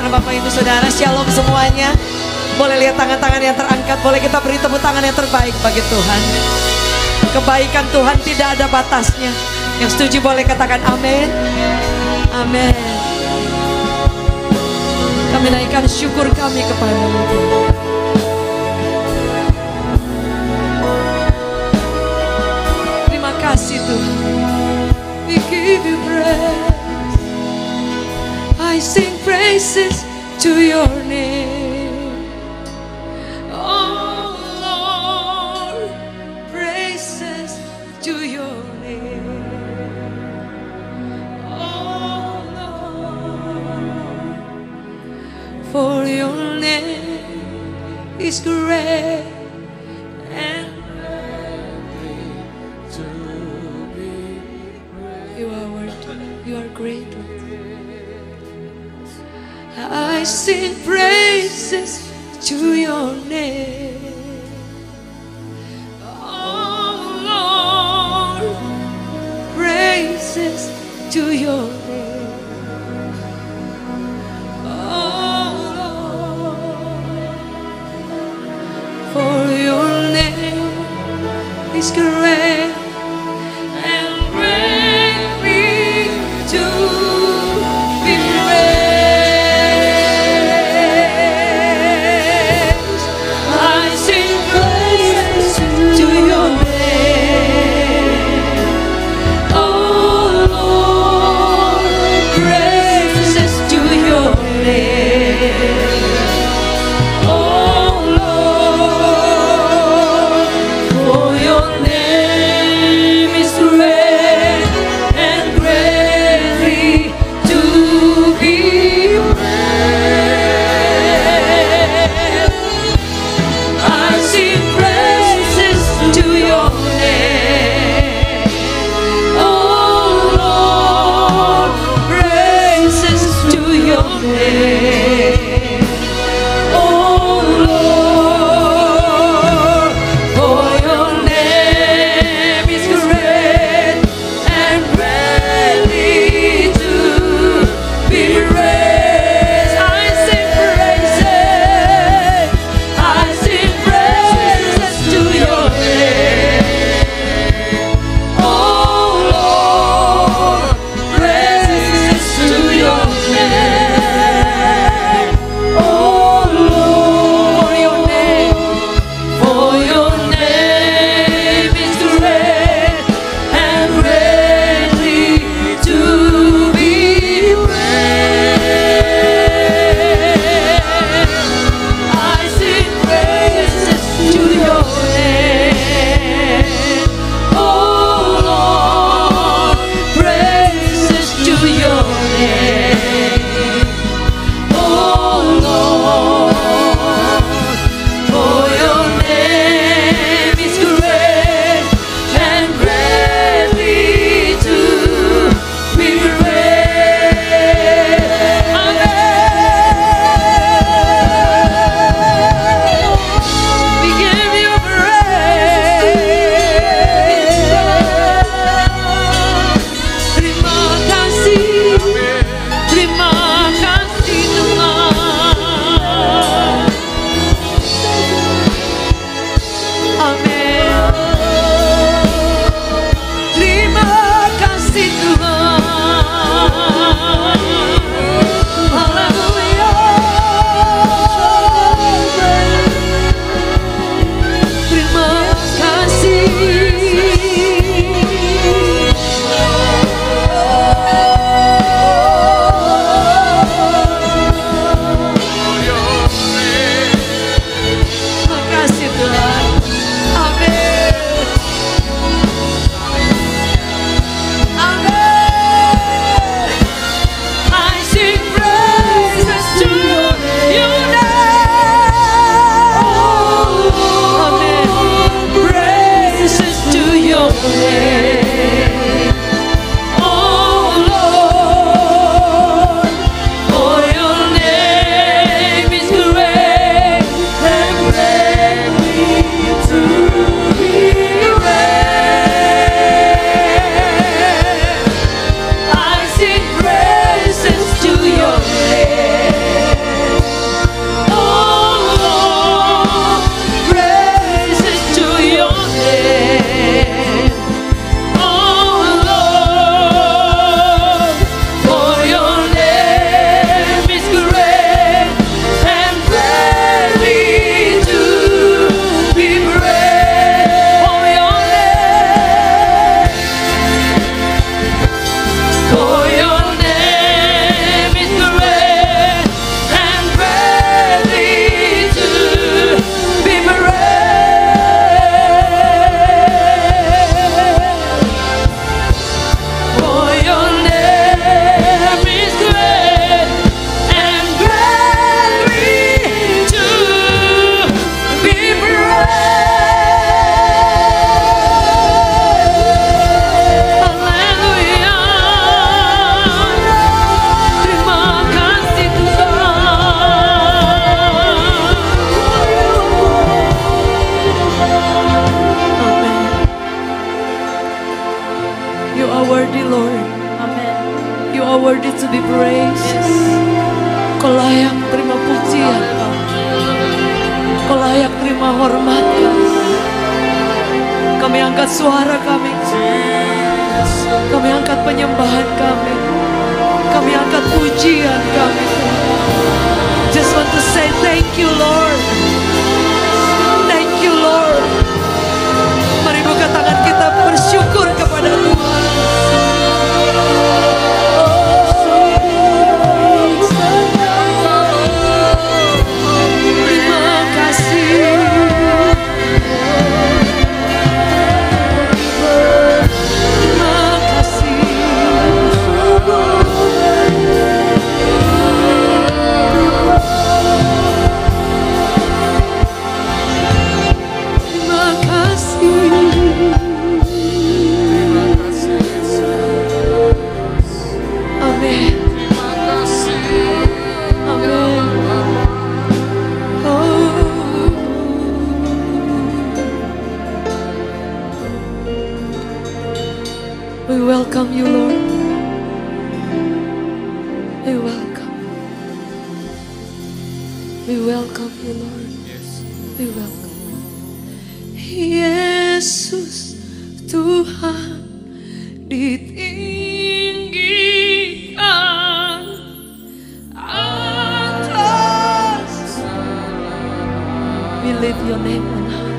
Bapak Ibu Saudara. Shalom semuanya. Boleh lihat tangan-tangan yang terangkat. Boleh kita beri tepuk tangan yang terbaik bagi Tuhan. Kebaikan Tuhan tidak ada batasnya. Yang setuju boleh katakan amin. Amin. Kami naikkan syukur kami kepada-Mu. Terima kasih Tuhan. We give you praise. I sing praises to your name. Oh Lord, praises to your name. Oh Lord, for your name is great and worthy to be praised. You are worthy, you are great. I sing praises to your name. Oh Lord, praises to your name. Oh Lord, for your name is great and greatly to be praised. terima hormat kami. Kami angkat suara kami. Kami angkat penyembahan kami. Kami angkat pujian kami. Just want to say thank you Lord. Thank you Lord. Mari buka tangan kita bersyukur kepada Tuhan. We welcome you, Lord. We welcome. We welcome you, Lord. We welcome. Yesus Tuhan ditinggikan atas. We lift your name on high.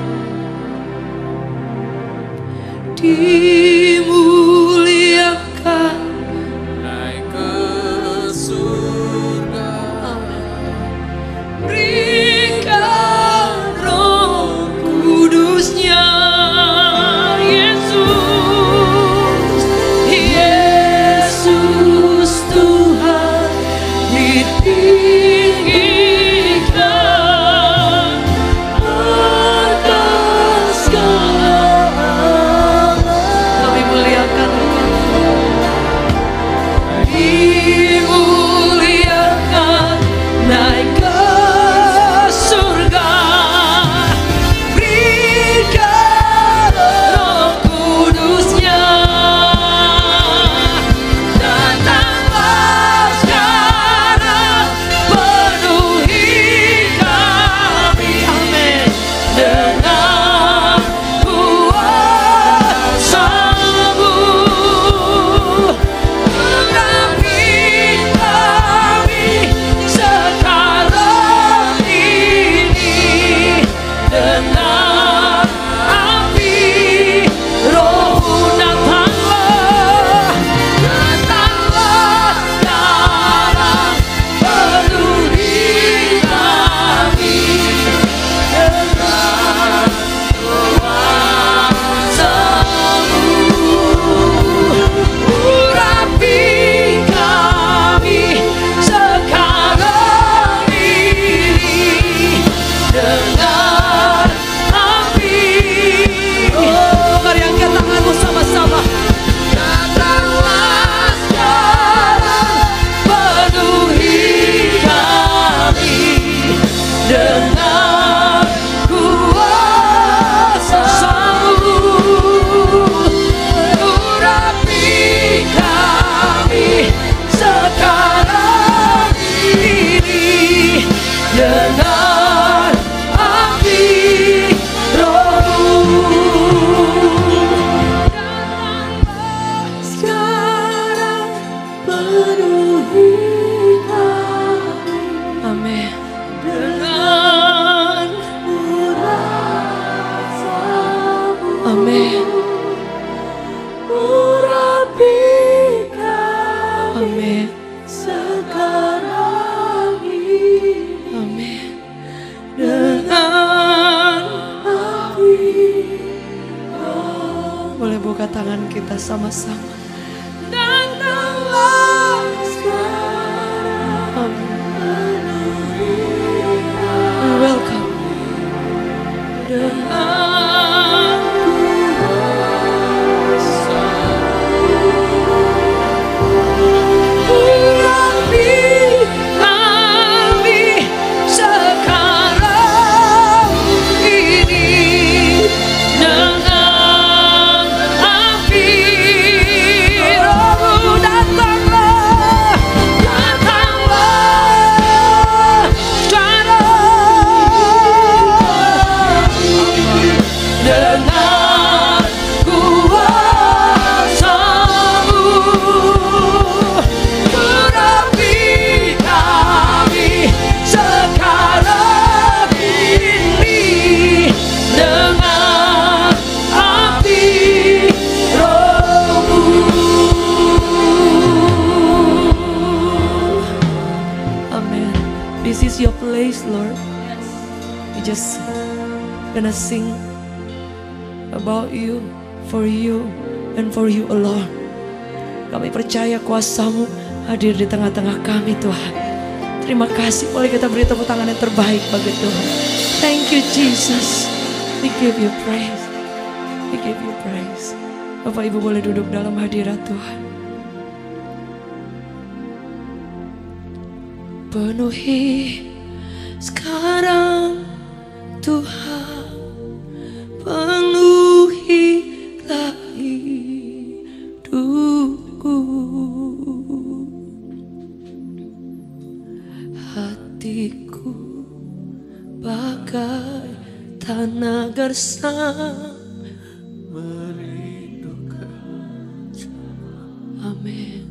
Dimuliakan naik ke surga. Berikan Roh Kudusnya, Yesus, Yesus Tuhan ditinggikan atas segala. Kami muliakan dimuliakan naik ke surga. Berikan Roh Kudusnya, datanglah sekarang penuhi kami, amin, dengan kuasa-Mu. Urapi kami sekarang ini dengan api Roh-Mu. Datanglah, datanglah sekarang penuhi kami dengan kuasa-Mu. Urapi kami sekarang ini dengan api. Mari angkat tanganmu sama-sama. Datanglah sekarang penuhi kami dengan kuasa-Mu. Urapi kami sekarang ini dengan api Roh-Mu. Datanglah sekarang penuhi kami, amin, dengan kuasa-Mu, amin. Urapi kami, amin, sekarang ini, amin, dengan api. Boleh buka tangan kita sama-sama. Datanglah sekarang, amin. We welcome dengan urapi kami sekarang ini dengan api Roh-Mu. Datanglah, datanglah sekarang gonna sing about you, for you, and for you alone. Kami percaya kuasa-Mu hadir di tengah-tengah kami Tuhan. Terima kasih, boleh kita beri tepuk tangan yang terbaik bagi Tuhan. Thank you Jesus. We give you praise. We give you praise. Bapak Ibu boleh duduk dalam hadirat Tuhan. Penuhi sekarang Tuhan, penuhilah hidupku. Hatiku bagai tanah gersang merindukan. Amin.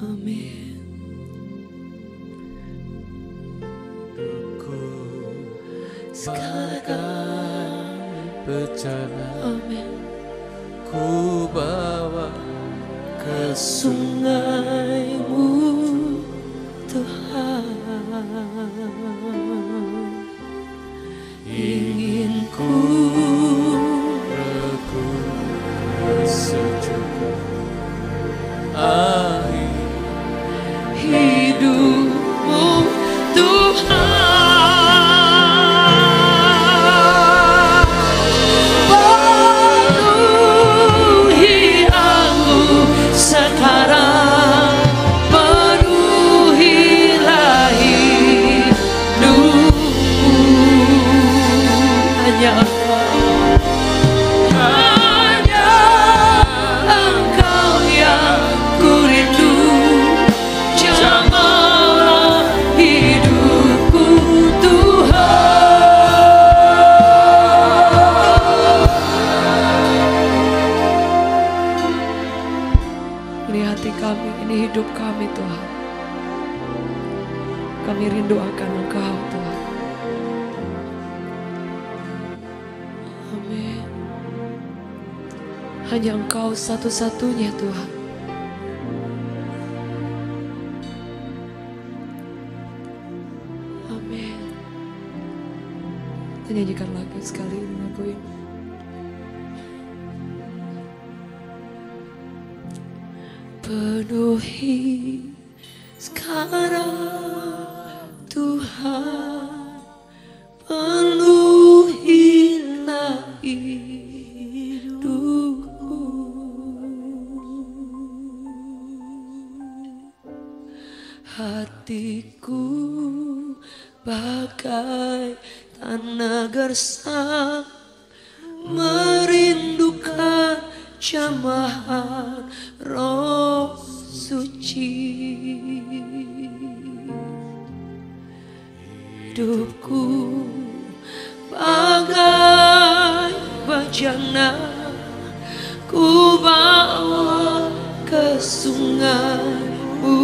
Amin. Sekarang bencana, Amin. ku bawa ke Sungai-Mu Tuhan, ingin ku regup sejuta air hidup-Mu Tuhan. Penuhi aku sekarang, penuhilah hidupku. Hanya Engkau yang ku rindu, jamah hidupku Tuhan. Ini hati kami, ini hidup kami Tuhan. Kami rindu akan Engkau Tuhan. Amin. Hanya Engkau satu-satunya Tuhan. Amin. Kita nyanyikan lagi sekali lagu ini. Penuhi sekarang Tuhan, penuhilah hidupku. Hatiku bagai tanah gersang merindukan jamahan Roh Suci. Hidupku bagai bejana, ku bawa ke sungai-Mu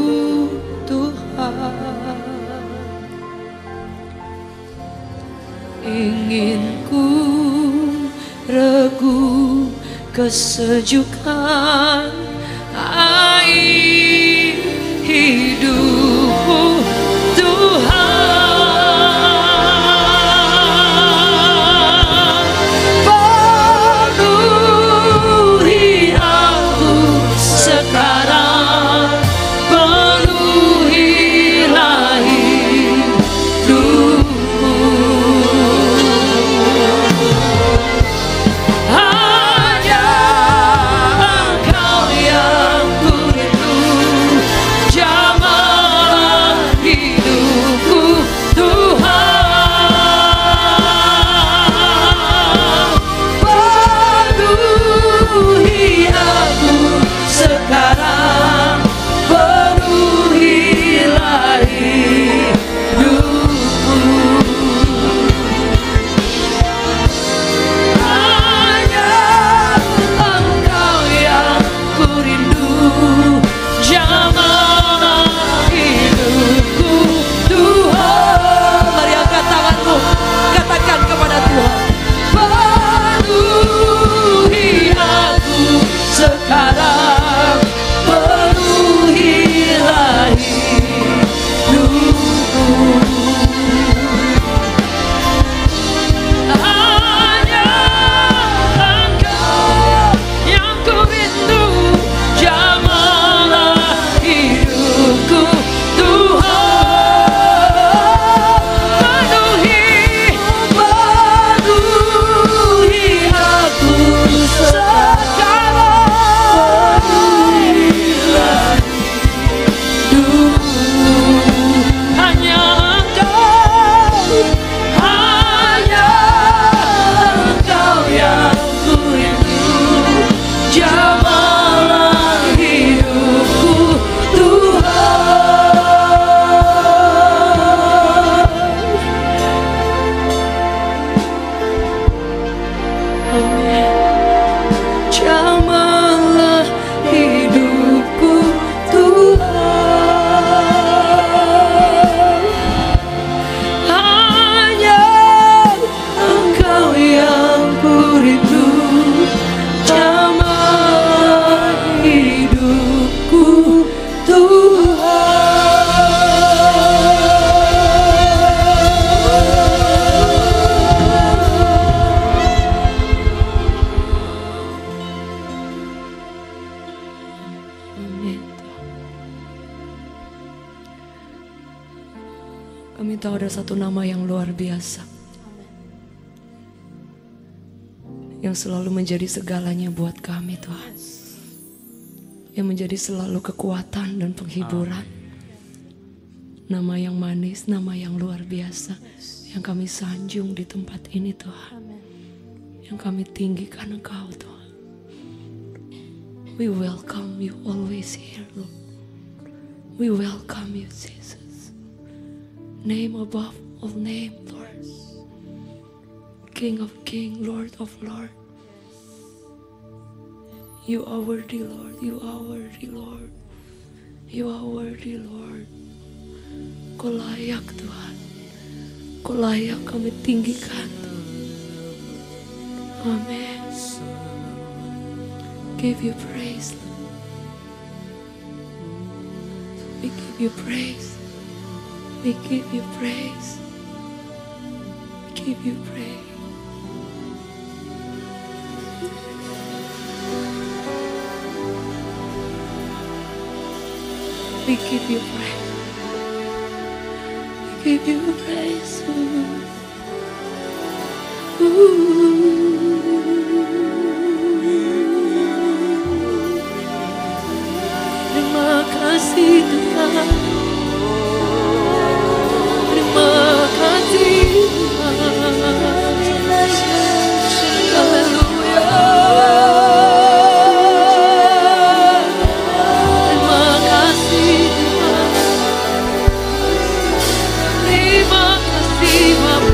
Tuhan. Ingin ku regu kesejukan air hidupku Tuhan. Penuhi aku sekarang, penuhilah hidupku. Hanya Engkau Engkau ada satu nama yang luar biasa, yang selalu menjadi segalanya buat kami Tuhan, yang menjadi selalu kekuatan dan penghiburan. Nama yang manis, nama yang luar biasa, yang kami sanjung di tempat ini Tuhan, yang kami tinggikan Engkau Tuhan. We welcome you always here Lord. We welcome you Jesus, name above all name Lord, King of King, Lord of Lord. You are worthy Lord, you are worthy Lord, you are worthy Lord. Kau layak Tuhan, Kau layak kami tinggikan Tuhan. Amin. Give you praise Lord. We give you praise, we give you praise, we give you praise. We give you praise. We give you praise. Terima kasih Tuhan. Terima kasih Tuhan. Haleluya. Terima kasih Bapa.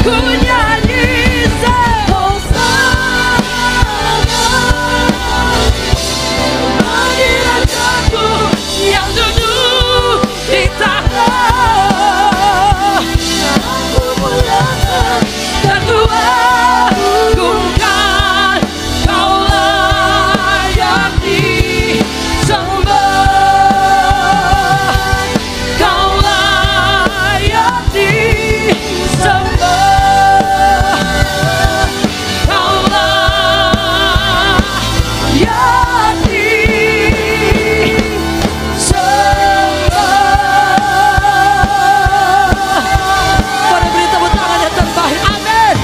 ku nyanyi bagi Rajaku yang duduk di tahta. Aku muliakan dan ku agungkan, kau layak disembah, kau layak disembah, kau layak disembah. Pada beri tepuk tangan yang terbaik. Amin.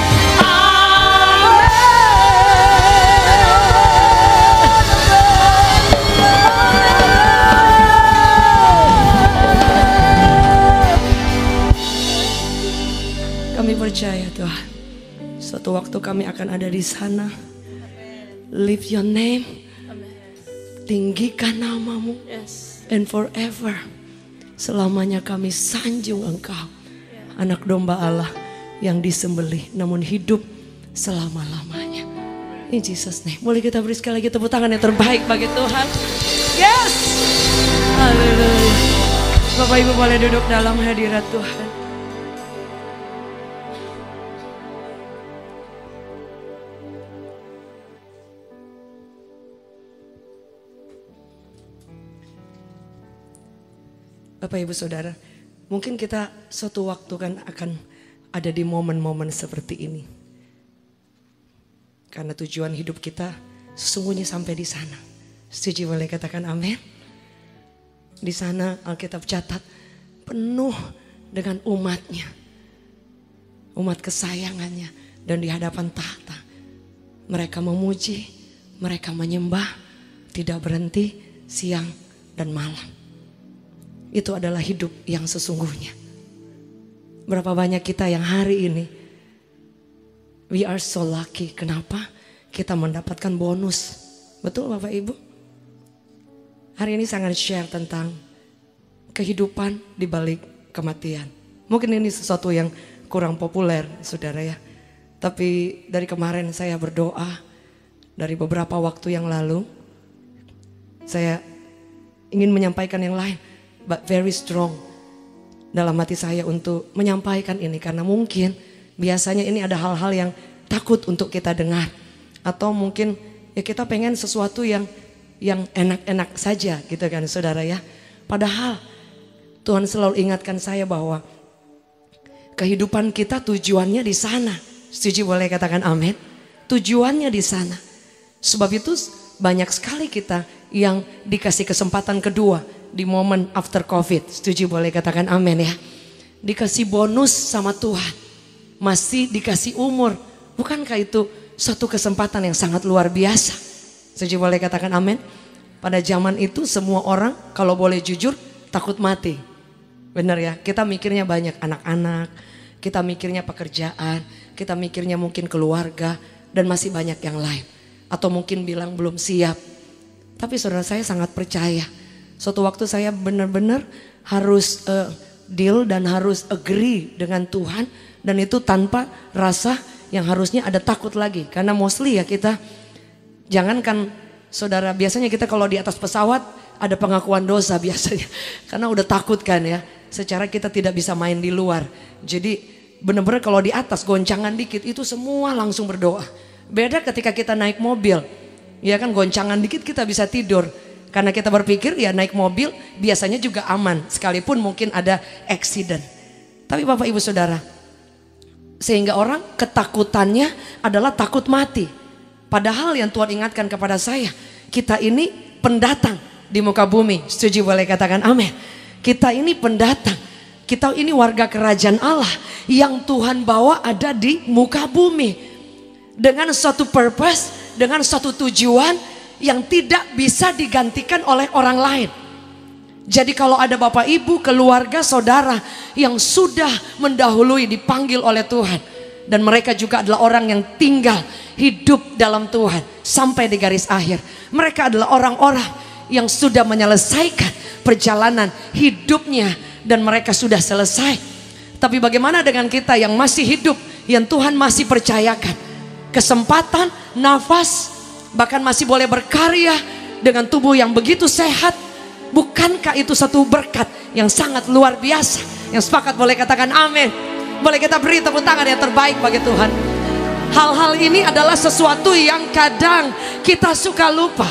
Kami percaya Tuhan, suatu waktu kami akan ada di sana. Lift your name, tinggikan namamu, and forever selamanya kami sanjung Engkau, anak domba Allah yang disembelih namun hidup selama-lamanya. In Jesus name. Boleh kita beri sekali lagi tepuk tangan yang terbaik bagi Tuhan. Yes. Haleluya. Bapak Ibu boleh duduk dalam hadirat Tuhan. Bapak Ibu Saudara, mungkin kita suatu waktu kan akan ada di momen-momen seperti ini. Karena tujuan hidup kita sesungguhnya sampai di sana. Setuju, boleh katakan amin? Di sana Alkitab catat penuh dengan umatnya, umat kesayangannya, dan di hadapan tahta mereka memuji, mereka menyembah, tidak berhenti siang dan malam. Itu adalah hidup yang sesungguhnya. Berapa banyak kita yang hari ini, we are so lucky. Kenapa? Kita mendapatkan bonus. Betul Bapak Ibu? Hari ini sangat share tentang kehidupan di balik kematian. Mungkin ini sesuatu yang kurang populer saudara ya. Tapi dari kemarin saya berdoa, dari beberapa waktu yang lalu, saya ingin menyampaikan yang lain. But very strong dalam hati saya untuk menyampaikan ini. Karena mungkin biasanya ini ada hal-hal yang takut untuk kita dengar. Atau mungkin ya kita pengen sesuatu yang enak-enak saja gitu kan saudara ya. Padahal Tuhan selalu ingatkan saya bahwa kehidupan kita tujuannya di sana. Setuju, boleh katakan amin? Tujuannya di sana. Sebab itu banyak sekali kita yang dikasih kesempatan kedua di momen after COVID. Setuju, boleh katakan amin ya. Dikasih bonus sama Tuhan, masih dikasih umur. Bukankah itu suatu kesempatan yang sangat luar biasa? Setuju, boleh katakan amin. Pada zaman itu semua orang kalau boleh jujur takut mati. Benar ya, kita mikirnya banyak anak-anak, kita mikirnya pekerjaan, kita mikirnya mungkin keluarga, dan masih banyak yang lain. Atau mungkin bilang belum siap. Tapi saudara, saya sangat percaya suatu waktu saya benar-benar harus deal dan harus agree dengan Tuhan. Dan itu tanpa rasa yang harusnya ada takut lagi. Karena mostly ya kita, jangankan saudara, biasanya kita kalau di atas pesawat ada pengakuan dosa biasanya. Karena udah takut kan ya, secara kita tidak bisa main di luar. Jadi benar-benar kalau di atas goncangan dikit itu semua langsung berdoa. Beda ketika kita naik mobil, ya kan goncangan dikit kita bisa tidur. Karena kita berpikir ya naik mobil biasanya juga aman, sekalipun mungkin ada accident. Tapi Bapak Ibu Saudara, sehingga orang ketakutannya adalah takut mati. Padahal yang Tuhan ingatkan kepada saya, kita ini pendatang di muka bumi. Setuju, boleh katakan amin. Kita ini pendatang, kita ini warga kerajaan Allah yang Tuhan bawa ada di muka bumi. Dengan suatu purpose, dengan suatu tujuan yang tidak bisa digantikan oleh orang lain. Jadi kalau ada Bapak Ibu, keluarga, saudara yang sudah mendahului dipanggil oleh Tuhan, dan mereka juga adalah orang yang tinggal hidup dalam Tuhan sampai di garis akhir. Mereka adalah orang-orang yang sudah menyelesaikan perjalanan hidupnya dan mereka sudah selesai. Tapi bagaimana dengan kita yang masih hidup? yang Tuhan masih percayakan. Kesempatan, nafas, bahkan masih boleh berkarya dengan tubuh yang begitu sehat. Bukankah itu satu berkat yang sangat luar biasa? Yang sepakat boleh katakan amin. Boleh kita beri tepuk tangan yang terbaik bagi Tuhan. Hal-hal ini adalah sesuatu yang kadang kita suka lupa.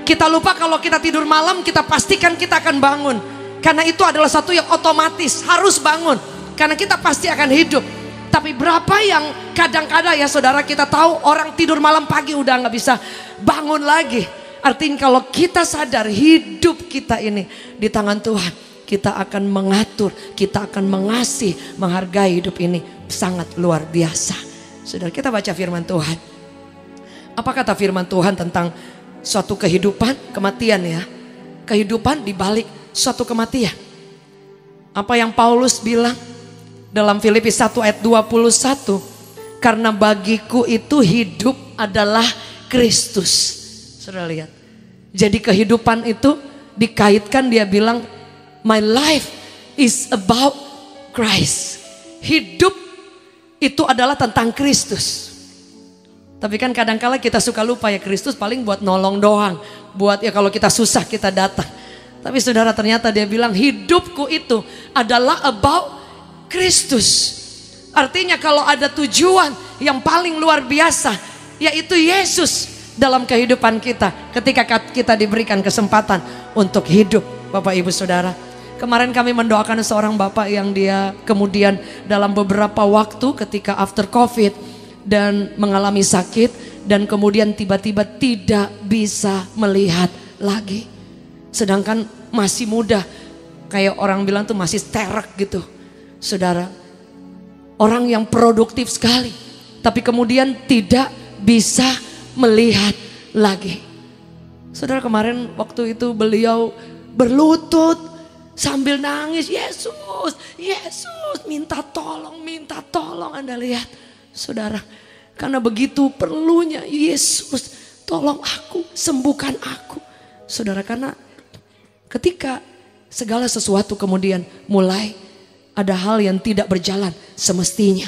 Kita lupa kalau kita tidur malam, kita pastikan kita akan bangun. Karena itu adalah satu yang otomatis, harus bangun. Karena kita pasti akan hidup. Tapi berapa yang kadang-kadang ya saudara, kita tahu orang tidur malam, pagi udah gak bisa bangun lagi. Artinya kalau kita sadar hidup kita ini di tangan Tuhan, kita akan mengatur, kita akan mengasihi, menghargai hidup ini. Sangat luar biasa. Saudara, kita baca firman Tuhan. Apa kata firman Tuhan tentang suatu kehidupan, kematian ya. Kehidupan di balik suatu kematian. Apa yang Paulus bilang dalam Filipi 1 ayat 21. Karena bagiku itu hidup adalah Kristus. Saudara lihat. Jadi kehidupan itu dikaitkan, dia bilang my life is about Christ. Hidup itu adalah tentang Kristus. Tapi kan kadang-kala kita suka lupa ya, Kristus paling buat nolong doang. Buat ya kalau kita susah kita datang. Tapi saudara, ternyata dia bilang hidupku itu adalah about Kristus. Artinya kalau ada tujuan yang paling luar biasa, yaitu Yesus dalam kehidupan kita. Ketika kita diberikan kesempatan untuk hidup. Bapak ibu saudara, kemarin kami mendoakan seorang bapak yang dia kemudian dalam beberapa waktu ketika after COVID dan mengalami sakit, dan kemudian tiba-tiba tidak bisa melihat lagi. Sedangkan masih muda, kayak orang bilang tuh masih sterek gitu. Saudara, orang yang produktif sekali, tapi kemudian tidak bisa melihat lagi. Saudara, kemarin waktu itu beliau berlutut sambil nangis, Yesus, Yesus, minta tolong. Anda lihat saudara, karena begitu perlunya Yesus, tolong aku, sembuhkan aku. Saudara, karena ketika segala sesuatu kemudian mulai ada hal yang tidak berjalan semestinya,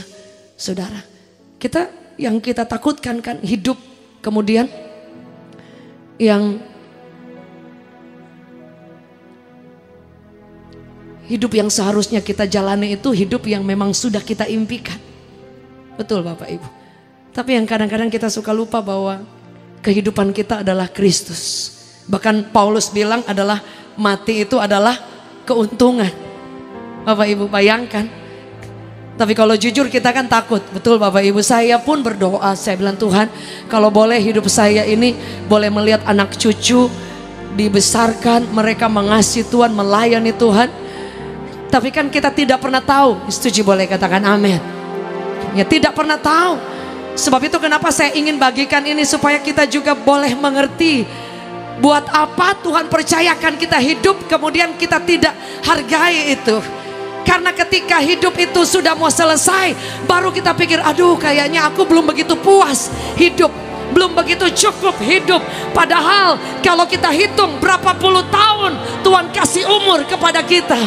saudara, yang kita takutkan kan hidup kemudian yang seharusnya kita jalani itu hidup yang memang sudah kita impikan. Betul Bapak Ibu. Tapi yang kadang-kadang kita suka lupa bahwa kehidupan kita adalah Kristus. Bahkan Paulus bilang adalah mati itu adalah keuntungan. Bapak Ibu bayangkan. Tapi kalau jujur kita kan takut. Betul Bapak Ibu, saya pun berdoa. Saya bilang, Tuhan, kalau boleh hidup saya ini boleh melihat anak cucu dibesarkan, mereka mengasihi Tuhan, melayani Tuhan. Tapi kan kita tidak pernah tahu. Setuju boleh katakan amin. Ya, tidak pernah tahu. Sebab itu kenapa saya ingin bagikan ini, supaya kita juga boleh mengerti buat apa Tuhan percayakan kita hidup kemudian kita tidak hargai itu. Karena ketika hidup itu sudah mau selesai, baru kita pikir, aduh kayaknya aku belum begitu puas hidup, belum begitu cukup hidup. Padahal kalau kita hitung berapa puluh tahun Tuhan kasih umur kepada kita,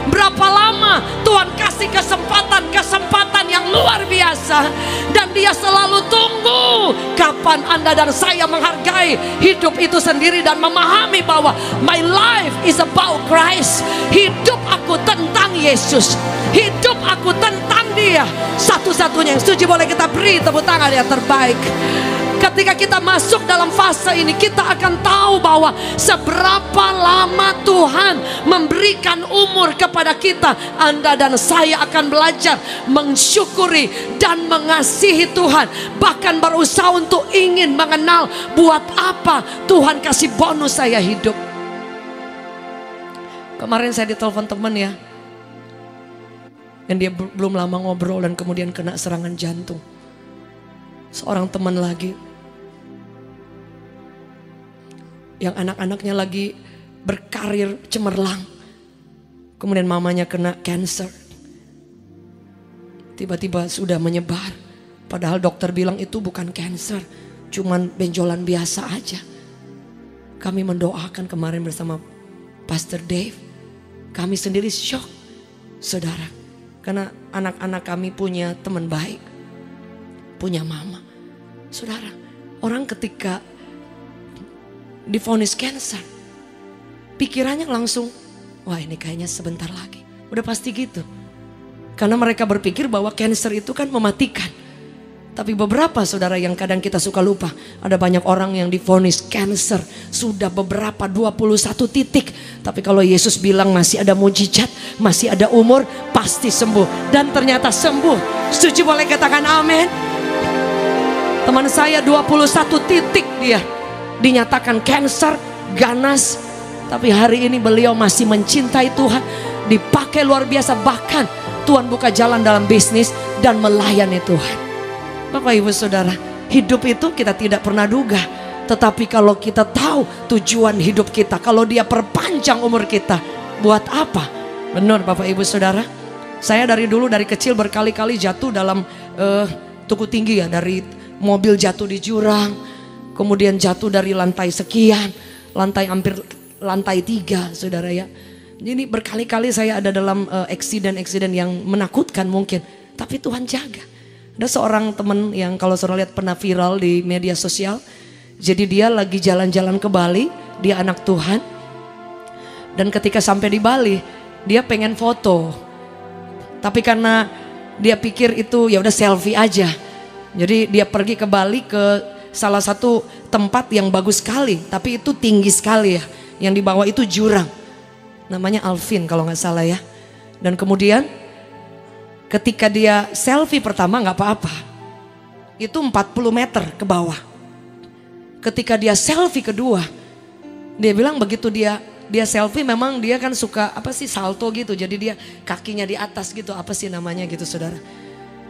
berapa lama Tuhan kasih kesempatan yang luar biasa. Dan dia selalu tunggu kapan Anda dan saya menghargai hidup itu sendiri dan memahami bahwa my life is about Christ. Hidup aku tentang Yesus, hidup aku tentang Dia. Satu-satunya yang setuju boleh kita beri tepuk tangan yang terbaik. Ketika kita masuk dalam fase ini, kita akan tahu bahwa seberapa lama Tuhan memberikan umur kepada kita. Anda dan saya akan belajar mensyukuri dan mengasihi Tuhan. Bahkan berusaha untuk ingin mengenal buat apa Tuhan kasih bonus saya hidup. Kemarin saya ditelepon teman ya, yang dia belum lama ngobrol dan kemudian kena serangan jantung. Seorang teman lagi, yang anak-anaknya lagi berkarir cemerlang, kemudian mamanya kena cancer. Tiba-tiba sudah menyebar. Padahal dokter bilang itu bukan cancer, cuman benjolan biasa aja. Kami mendoakan kemarin bersama Pastor Dave. Kami sendiri shock, saudara. Karena anak-anak kami punya teman baik. punya mama. Saudara, orang ketika divonis cancer, pikirannya langsung, wah ini kayaknya sebentar lagi. Udah pasti gitu. Karena mereka berpikir bahwa cancer itu kan mematikan. Tapi beberapa saudara yang kadang kita suka lupa, ada banyak orang yang divonis cancer sudah beberapa 21 titik. Tapi kalau Yesus bilang masih ada mujizat, masih ada umur, pasti sembuh. Dan ternyata sembuh. Setuju boleh katakan amin? Teman saya 21 titik dia dinyatakan cancer, ganas. Tapi hari ini beliau masih mencintai Tuhan, dipakai luar biasa. Bahkan Tuhan buka jalan dalam bisnis dan melayani Tuhan. Bapak Ibu Saudara, hidup itu kita tidak pernah duga. Tetapi kalau kita tahu tujuan hidup kita, kalau dia perpanjang umur kita, buat apa? Benar Bapak Ibu Saudara. Saya dari kecil berkali-kali jatuh dalam tuku tinggi ya. Dari mobil jatuh di jurang, kemudian jatuh dari lantai sekian, hampir lantai 3 saudara ya. Jadi berkali-kali saya ada dalam eksiden yang menakutkan mungkin. Tapi Tuhan jaga. Ada seorang teman yang kalau saudara lihat pernah viral di media sosial. Jadi dia lagi jalan-jalan ke Bali, dia anak Tuhan. Dan ketika sampai di Bali, dia pengen foto. Tapi karena dia pikir itu ya udah selfie aja. Jadi dia pergi ke Bali ke salah satu tempat yang bagus sekali, tapi itu tinggi sekali ya. Yang di bawah itu jurang. Namanya Alvin kalau nggak salah ya. Dan kemudian ketika dia selfie pertama nggak apa-apa. Itu 40 meter ke bawah. Ketika dia selfie kedua, dia bilang begitu dia selfie memang dia kan suka salto gitu. Jadi dia kakinya di atas gitu, apa sih namanya gitu saudara.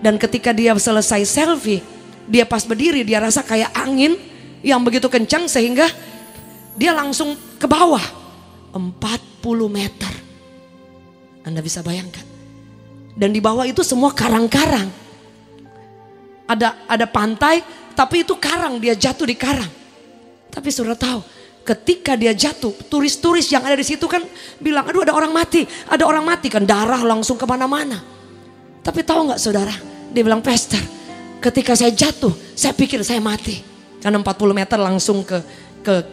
Dan ketika dia selesai selfie, dia pas berdiri dia rasa kayak angin yang begitu kencang sehingga dia langsung ke bawah 40 meter. Anda bisa bayangkan. Dan di bawah itu semua karang-karang. Ada pantai tapi itu karang, dia jatuh di karang. Tapi saudara tahu ketika dia jatuh, turis-turis yang ada di situ kan bilang aduh ada orang mati kan, darah langsung kemana-mana. Tapi tahu nggak saudara, dia bilang pastor ketika saya jatuh saya pikir saya mati. Karena 40 meter langsung ke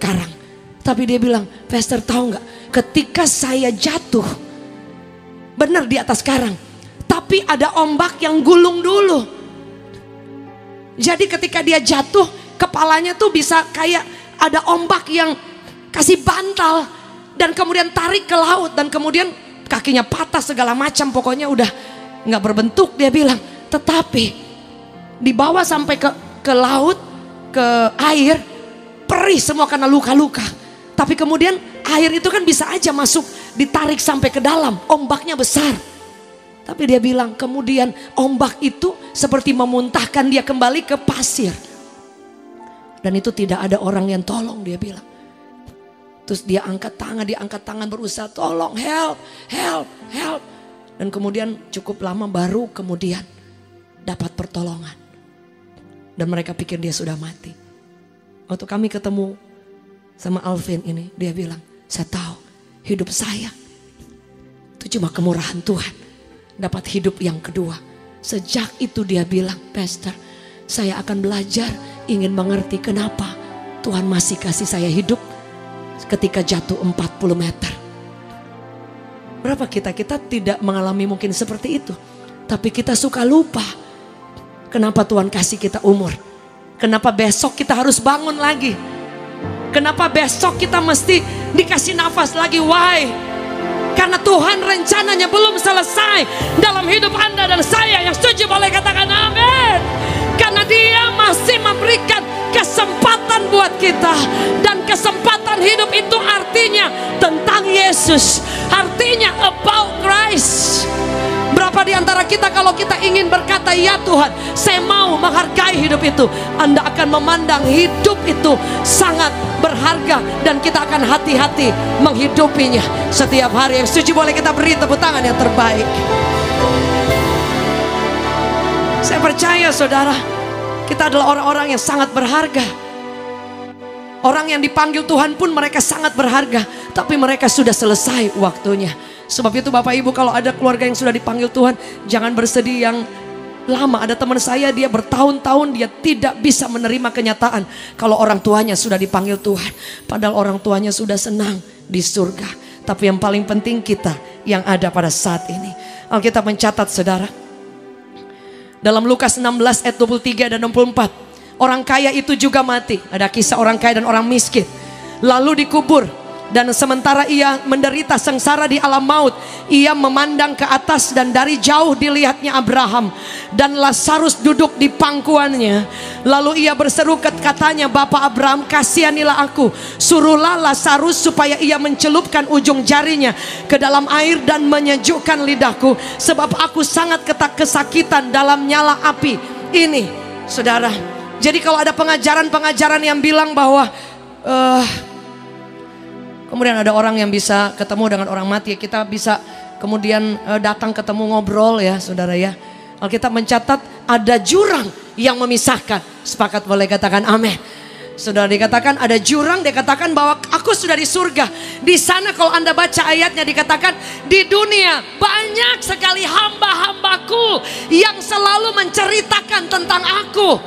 karang. Tapi dia bilang pastor tahu nggak, ketika saya jatuh benar di atas karang. Tapi ada ombak yang gulung dulu. Jadi ketika dia jatuh, kepalanya tuh bisa kayak ada ombak yang kasih bantal. Dan kemudian tarik ke laut. Dan kemudian kakinya patah segala macam. Pokoknya udah gak berbentuk dia bilang. Tetapi dibawa sampai ke laut, ke air, perih semua karena luka-luka. Tapi kemudian air itu kan bisa aja masuk, ditarik sampai ke dalam. Ombaknya besar. Tapi dia bilang kemudian ombak itu seperti memuntahkan dia kembali ke pasir. Dan itu tidak ada orang yang tolong dia bilang. Terus dia angkat tangan berusaha tolong, help. Dan kemudian cukup lama baru kemudian dapat pertolongan. Dan mereka pikir dia sudah mati. Waktu kami ketemu sama Alvin ini, dia bilang, saya tahu hidup saya itu cuma kemurahan Tuhan. Dapat hidup yang kedua. Sejak itu dia bilang, pastor saya akan belajar ingin mengerti kenapa Tuhan masih kasih saya hidup ketika jatuh 40 meter. Berapa kita tidak mengalami mungkin seperti itu. Tapi kita suka lupa. Kenapa Tuhan kasih kita umur. Kenapa besok kita harus bangun lagi. Kenapa besok kita mesti dikasih nafas lagi. Why? Karena Tuhan rencananya belum selesai dalam hidup Anda dan saya. Yang setuju boleh katakan amin. Karena Dia masih memberikan kesempatan buat kita. Dan kesempatan hidup itu artinya tentang Yesus. Artinya about Christ. Berapa di antara kita kalau kita ingin berkata ya Tuhan, saya mau menghargai hidup itu. Anda akan memandang hidup itu sangat berharga. Dan kita akan hati-hati menghidupinya setiap hari. Yang setuju boleh kita beri tepuk tangan yang terbaik. Saya percaya saudara, kita adalah orang-orang yang sangat berharga. Orang yang dipanggil Tuhan pun mereka sangat berharga. Tapi mereka sudah selesai waktunya. Sebab itu Bapak Ibu kalau ada keluarga yang sudah dipanggil Tuhan, jangan bersedih yang lama. Ada teman saya, dia bertahun-tahun dia tidak bisa menerima kenyataan kalau orang tuanya sudah dipanggil Tuhan. Padahal orang tuanya sudah senang di surga. Tapi yang paling penting kita yang ada pada saat ini. Alkitab mencatat saudara, dalam Lukas 16 ayat 23 dan 24, orang kaya itu juga mati. Ada kisah orang kaya dan orang miskin. Lalu dikubur. Dan sementara ia menderita sengsara di alam maut, ia memandang ke atas dan dari jauh dilihatnya Abraham dan Lazarus duduk di pangkuannya. Lalu ia berseru katanya, Bapak Abraham, kasihanilah aku, suruhlah Lazarus supaya ia mencelupkan ujung jarinya ke dalam air dan menyejukkan lidahku, sebab aku sangat kesakitan dalam nyala api ini. Saudara, jadi kalau ada pengajaran-pengajaran yang bilang bahwa kemudian ada orang yang bisa ketemu dengan orang mati, kita bisa kemudian datang ketemu ngobrol ya saudara ya. Alkitab mencatat ada jurang yang memisahkan. Sepakat boleh katakan amin. Saudara, dikatakan ada jurang, dikatakan bahwa aku sudah di surga. Di sana kalau Anda baca ayatnya dikatakan di dunia banyak sekali hamba-hambaku yang selalu menceritakan tentang aku.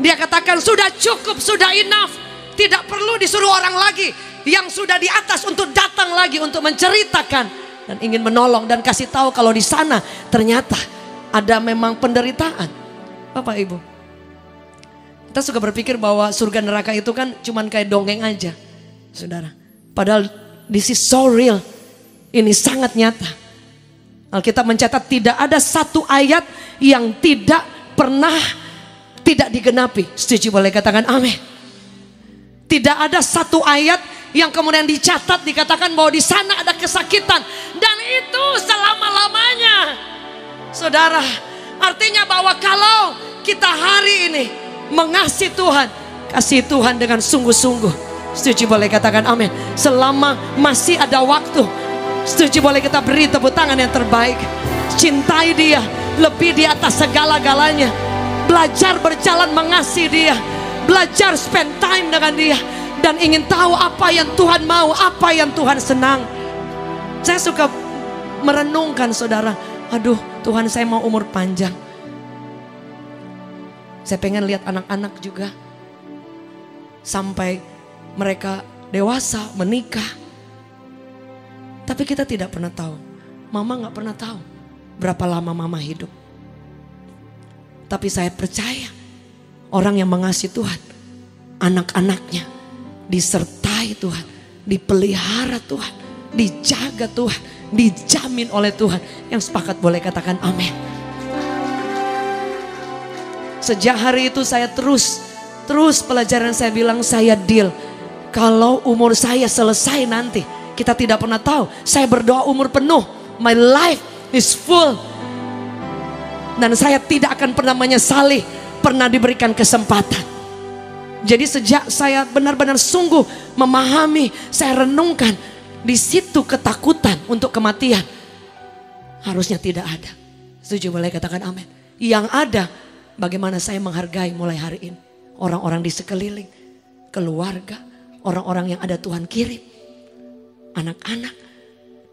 Dia katakan sudah cukup, sudah enough. Tidak perlu disuruh orang lagi yang sudah di atas untuk datang lagi untuk menceritakan dan ingin menolong dan kasih tahu kalau di sana ternyata ada memang penderitaan. Bapak Ibu, kita suka berpikir bahwa surga neraka itu kan cuman kayak dongeng aja, saudara. Padahal this is so real. Ini sangat nyata. Alkitab mencatat tidak ada satu ayat yang tidak pernah tidak digenapi. Setuju boleh katakan amin. Tidak ada satu ayat yang kemudian dicatat dikatakan bahwa di sana ada kesakitan dan itu selama-lamanya. Saudara, artinya bahwa kalau kita hari ini mengasihi Tuhan, kasih Tuhan dengan sungguh-sungguh. Setuju boleh katakan amin. Selama masih ada waktu, setuju boleh kita beri tepuk tangan yang terbaik. Cintai Dia lebih di atas segala-galanya. Belajar berjalan mengasihi Dia. Belajar spend time dengan Dia. Dan ingin tahu apa yang Tuhan mau, apa yang Tuhan senang. Saya suka merenungkan saudara. Aduh, Tuhan saya mau umur panjang. Saya pengen lihat anak-anak juga. Sampai mereka dewasa, menikah. Tapi kita tidak pernah tahu. Mama gak pernah tahu berapa lama mama hidup. Tapi saya percaya orang yang mengasihi Tuhan, anak-anaknya disertai Tuhan, dipelihara Tuhan, dijaga Tuhan, dijamin oleh Tuhan. Yang sepakat boleh katakan amin. Sejak hari itu saya terus pelajaran saya bilang saya deal. Kalau umur saya selesai nanti, kita tidak pernah tahu. Saya berdoa umur penuh, my life is full. Dan saya tidak akan pernah menyesali pernah diberikan kesempatan. Jadi sejak saya benar-benar sungguh memahami, saya renungkan, di situ ketakutan untuk kematian harusnya tidak ada. Setuju boleh katakan amin. Yang ada bagaimana saya menghargai mulai hari ini orang-orang di sekeliling, keluarga, orang-orang yang ada Tuhan kirim, anak-anak,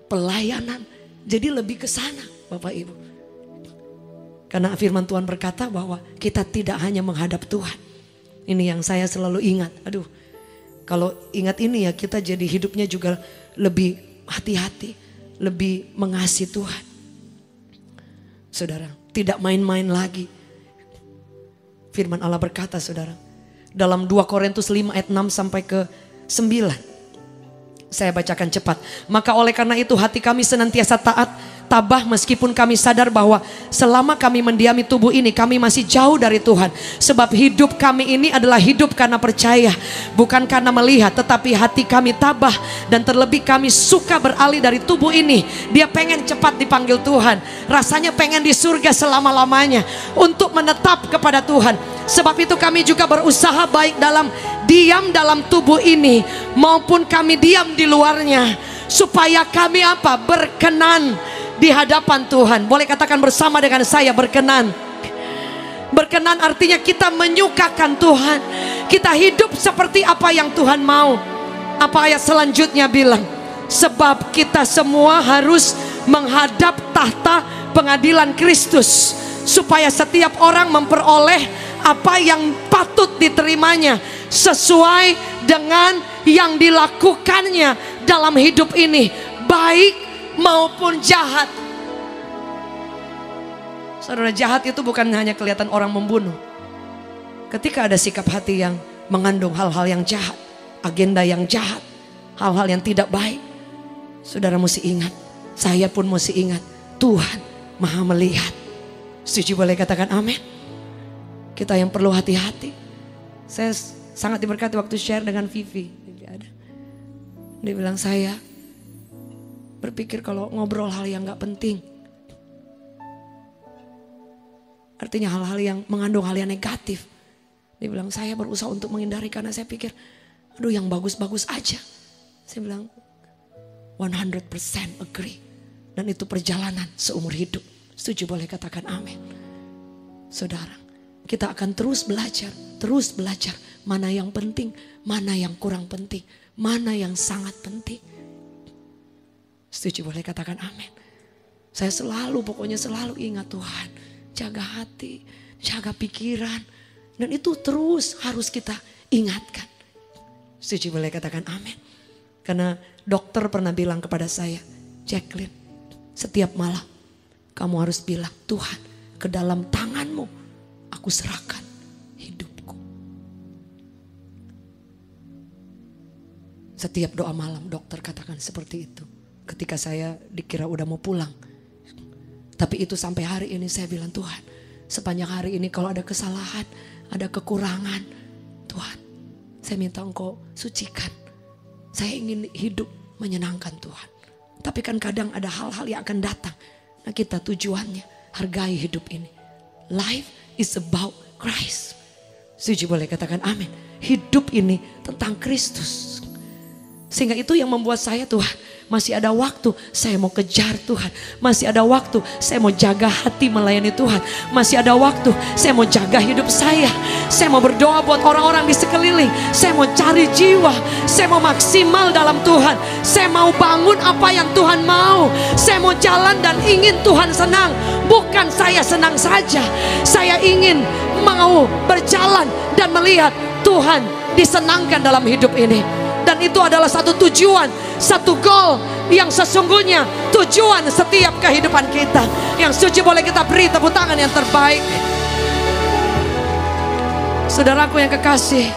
pelayanan. Jadi lebih ke sana Bapak Ibu. Karena firman Tuhan berkata bahwa kita tidak hanya menghadap Tuhan. Ini yang saya selalu ingat. Aduh, kalau ingat ini ya kita jadi hidupnya juga lebih hati-hati, lebih mengasihi Tuhan. Saudara, tidak main-main lagi. Firman Allah berkata saudara, dalam 2 Korintus 5 ayat 6 sampai ke 9. Saya bacakan cepat. Maka oleh karena itu hati kami senantiasa taat, tabah meskipun kami sadar bahwa selama kami mendiami tubuh ini kami masih jauh dari Tuhan. Sebab hidup kami ini adalah hidup karena percaya, bukan karena melihat. Tetapi hati kami tabah dan terlebih kami suka beralih dari tubuh ini. Dia pengen cepat dipanggil Tuhan. Rasanya pengen di surga selama-lamanya untuk menetap kepada Tuhan. Sebab itu kami juga berusaha baik dalam diam dalam tubuh ini maupun kami diam di luarnya, supaya kami apa? Berkenan di hadapan Tuhan. Boleh katakan bersama dengan saya, berkenan. Berkenan artinya kita menyukakan Tuhan. Kita hidup seperti apa yang Tuhan mau. Apa ayat selanjutnya bilang? Sebab kita semua harus menghadap tahta pengadilan Kristus, supaya setiap orang memperoleh apa yang patut diterimanya sesuai dengan yang dilakukannya dalam hidup ini, baik maupun jahat. Saudara, jahat itu bukan hanya kelihatan orang membunuh. Ketika ada sikap hati yang mengandung hal-hal yang jahat, agenda yang jahat, hal-hal yang tidak baik, saudara mesti ingat, saya pun mesti ingat, Tuhan Maha melihat. Setuju, boleh katakan amin? Kita yang perlu hati-hati. Saya sangat diberkati waktu share dengan Vivi. Dia bilang, saya berpikir kalau ngobrol hal yang gak penting, artinya hal-hal yang mengandung hal yang negatif. Dia bilang, saya berusaha untuk menghindari karena saya pikir, aduh yang bagus-bagus aja. Saya bilang, 100% agree. Dan itu perjalanan seumur hidup. Setuju, boleh katakan amin. Saudara, kita akan terus belajar mana yang penting, mana yang kurang penting, mana yang sangat penting. Setuju, boleh katakan amin. Saya pokoknya selalu ingat, Tuhan, jaga hati, jaga pikiran. Dan itu terus harus kita ingatkan. Setuju, boleh katakan amin. Karena dokter pernah bilang kepada saya, Jacqueline, setiap malam kamu harus bilang, Tuhan, ke dalam tangan-Mu aku serahkan hidupku. Setiap doa malam dokter katakan seperti itu. Ketika saya dikira udah mau pulang. Tapi itu sampai hari ini saya bilang, Tuhan, sepanjang hari ini kalau ada kesalahan, ada kekurangan, Tuhan, saya minta Engkau sucikan. Saya ingin hidup menyenangkan Tuhan. Tapi kan kadang ada hal-hal yang akan datang. Nah, kita tujuannya hargai hidup ini. Life is about Christ. Setuju, boleh katakan amin. Hidup ini tentang Kristus. Sehingga itu yang membuat saya, Tuhan, masih ada waktu saya mau kejar Tuhan. Masih ada waktu saya mau jaga hati melayani Tuhan. Masih ada waktu saya mau jaga hidup saya. Saya mau berdoa buat orang-orang di sekeliling. Saya mau cari jiwa. Saya mau maksimal dalam Tuhan. Saya mau bangun apa yang Tuhan mau. Saya mau jalan dan ingin Tuhan senang. Bukan saya senang saja. Saya ingin mau berjalan dan melihat Tuhan disenangkan dalam hidup ini. Dan itu adalah satu tujuan, satu goal yang sesungguhnya tujuan setiap kehidupan kita. Yang setuju boleh kita beri tepuk tangan yang terbaik. Saudaraku yang kekasih,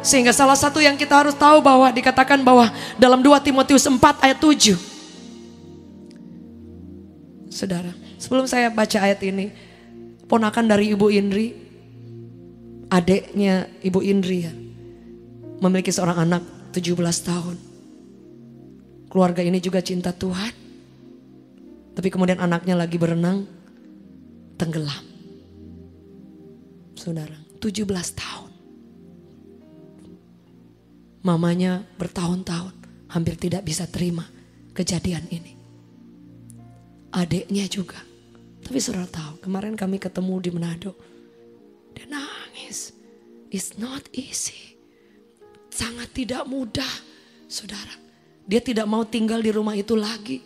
sehingga salah satu yang kita harus tahu bahwa dikatakan bahwa dalam 2 Timotius 4 ayat 7. Saudara, sebelum saya baca ayat ini, ponakan dari Ibu Indri, adiknya Ibu Indri ya, memiliki seorang anak 17 tahun. Keluarga ini juga cinta Tuhan. Tapi kemudian anaknya lagi berenang, tenggelam. Saudara, 17 tahun. Mamanya bertahun-tahun hampir tidak bisa terima kejadian ini. Adiknya juga. Tapi saudara tahu, kemarin kami ketemu di Manado. Dia nangis. It's not easy. Sangat tidak mudah, saudara. Dia tidak mau tinggal di rumah itu lagi.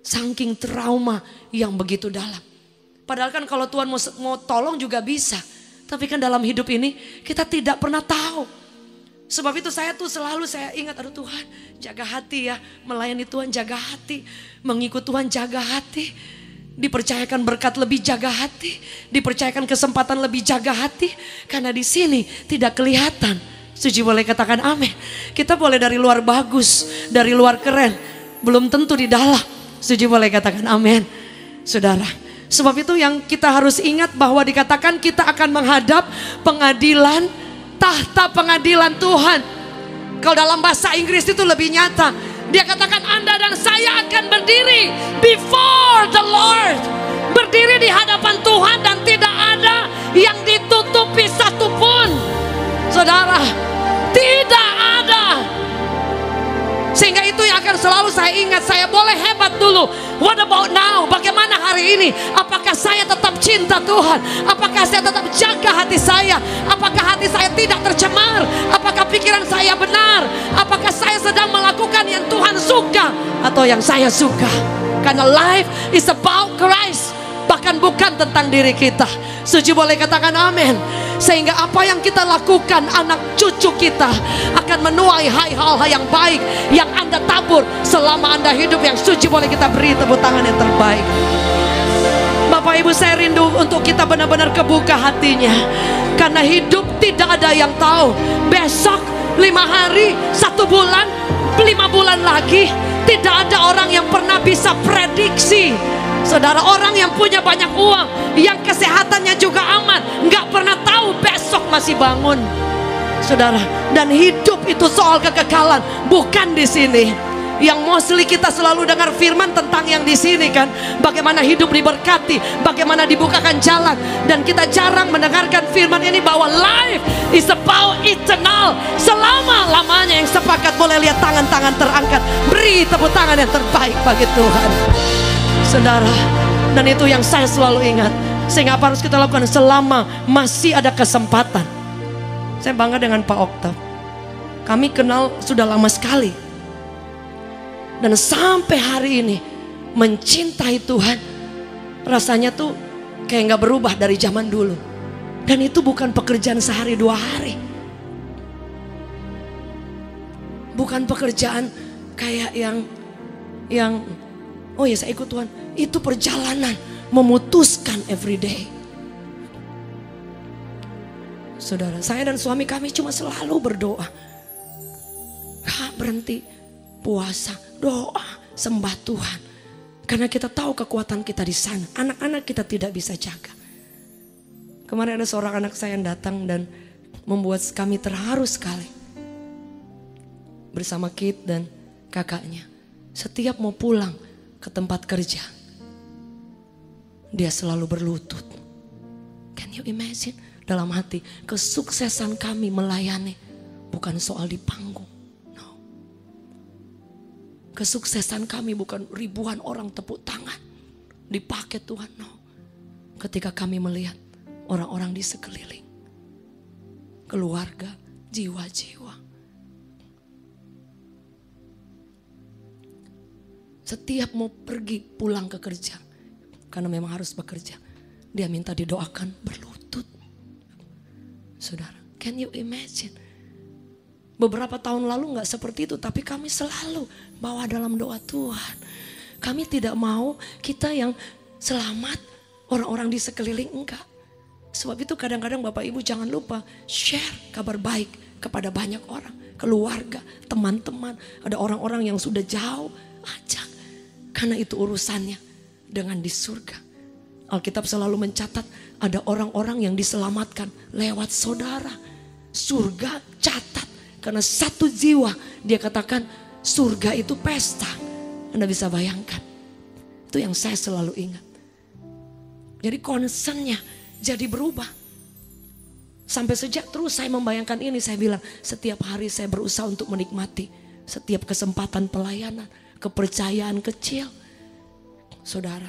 Saking trauma yang begitu dalam. Padahal kan kalau Tuhan mau tolong juga bisa. Tapi kan dalam hidup ini kita tidak pernah tahu. Sebab itu saya ingat, aduh Tuhan, jaga hati ya. Melayani Tuhan jaga hati. Mengikut Tuhan jaga hati. Dipercayakan berkat lebih jaga hati. Dipercayakan kesempatan lebih jaga hati. Karena di sini tidak kelihatan. Suci boleh katakan amin. Kita boleh dari luar bagus, dari luar keren, belum tentu di dalam. Suci boleh katakan amin. Saudara, sebab itu yang kita harus ingat bahwa dikatakan kita akan menghadap pengadilan, tahta pengadilan Tuhan. Kalau dalam bahasa Inggris itu lebih nyata. Dia katakan Anda dan saya akan berdiri before the Lord. Berdiri di hadapan Tuhan dan tidak ada yang ditutupi satupun. Saudara, tidak ada. Sehingga itu yang akan selalu saya ingat. Saya boleh hebat dulu. What about now? Bagaimana hari ini? Apakah saya tetap cinta Tuhan? Apakah saya tetap jaga hati saya? Apakah hati saya tidak tercemar? Apakah pikiran saya benar? Apakah saya sedang melakukan yang Tuhan suka atau yang saya suka? Karena life is about Christ, bahkan bukan tentang diri kita. Setuju boleh katakan amin. Sehingga apa yang kita lakukan, anak cucu kita akan menuai hal-hal yang baik yang Anda tabur selama Anda hidup. Yang setuju boleh kita beri tepuk tangan yang terbaik. Bapak Ibu, saya rindu untuk kita benar-benar kebuka hatinya. Karena hidup tidak ada yang tahu besok, 5 hari, 1 bulan, 5 bulan lagi. Tidak ada orang yang pernah bisa prediksi. Saudara, orang yang punya banyak uang, yang kesehatannya juga aman, nggak pernah tahu besok masih bangun. Saudara, dan hidup itu soal kekekalan, bukan di sini. Yang mostly kita selalu dengar firman tentang yang di sini kan, bagaimana hidup diberkati, bagaimana dibukakan jalan, dan kita jarang mendengarkan firman ini bahwa life is about eternal, selama-lamanya. Yang sepakat boleh lihat tangan-tangan terangkat, beri tepuk tangan yang terbaik bagi Tuhan. Saudara, dan itu yang saya selalu ingat. Sehingga apa harus kita lakukan selama masih ada kesempatan. Saya bangga dengan Pak Oktav. Kami kenal sudah lama sekali. Dan sampai hari ini mencintai Tuhan, rasanya tuh kayak gak berubah dari zaman dulu. Dan itu bukan pekerjaan sehari 2 hari. Bukan pekerjaan kayak yang oh ya saya ikut Tuhan. Itu perjalanan memutuskan everyday. Saudara, saya dan suami kami cuma selalu berdoa. Gak berhenti puasa, doa, sembah Tuhan. Karena kita tahu kekuatan kita di sana. Anak-anak kita tidak bisa jaga. Kemarin ada seorang anak saya yang datang dan membuat kami terharu sekali. Bersama Kit dan kakaknya. Setiap mau pulang ke tempat kerja, dia selalu berlutut. Can you imagine? Dalam hati, kesuksesan kami melayani bukan soal di panggung. No. Kesuksesan kami bukan ribuan orang tepuk tangan dipakai Tuhan. No. Ketika kami melihat orang-orang di sekeliling, keluarga, jiwa-jiwa. Setiap mau pergi pulang ke kerja, karena memang harus bekerja, dia minta didoakan berlutut. Saudara, can you imagine? Beberapa tahun lalu gak seperti itu, tapi kami selalu bawa dalam doa Tuhan. Kami tidak mau kita yang selamat, orang-orang di sekeliling enggak. Sebab itu kadang-kadang Bapak Ibu jangan lupa share kabar baik kepada banyak orang. Keluarga, teman-teman, ada orang-orang yang sudah jauh, ajak. Karena itu urusannya dengan di surga. Alkitab selalu mencatat ada orang-orang yang diselamatkan lewat saudara. Surga catat. Karena satu jiwa, dia katakan surga itu pesta. Anda bisa bayangkan. Itu yang saya selalu ingat. Jadi concernnya jadi berubah. Sampai sejak terus saya membayangkan ini, saya bilang setiap hari saya berusaha untuk menikmati setiap kesempatan pelayanan. Kepercayaan kecil. Saudara,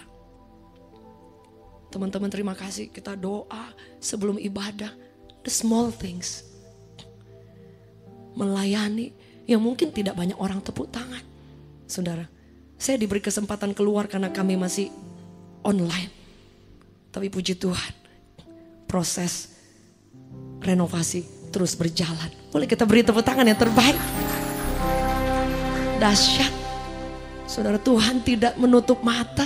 teman-teman terima kasih, kita doa sebelum ibadah. The small things. Melayani yang mungkin tidak banyak orang tepuk tangan. Saudara, saya diberi kesempatan keluar karena kami masih online. Tapi puji Tuhan, proses renovasi terus berjalan. Boleh kita beri tepuk tangan yang terbaik. Dahsyat. Saudara, Tuhan tidak menutup mata.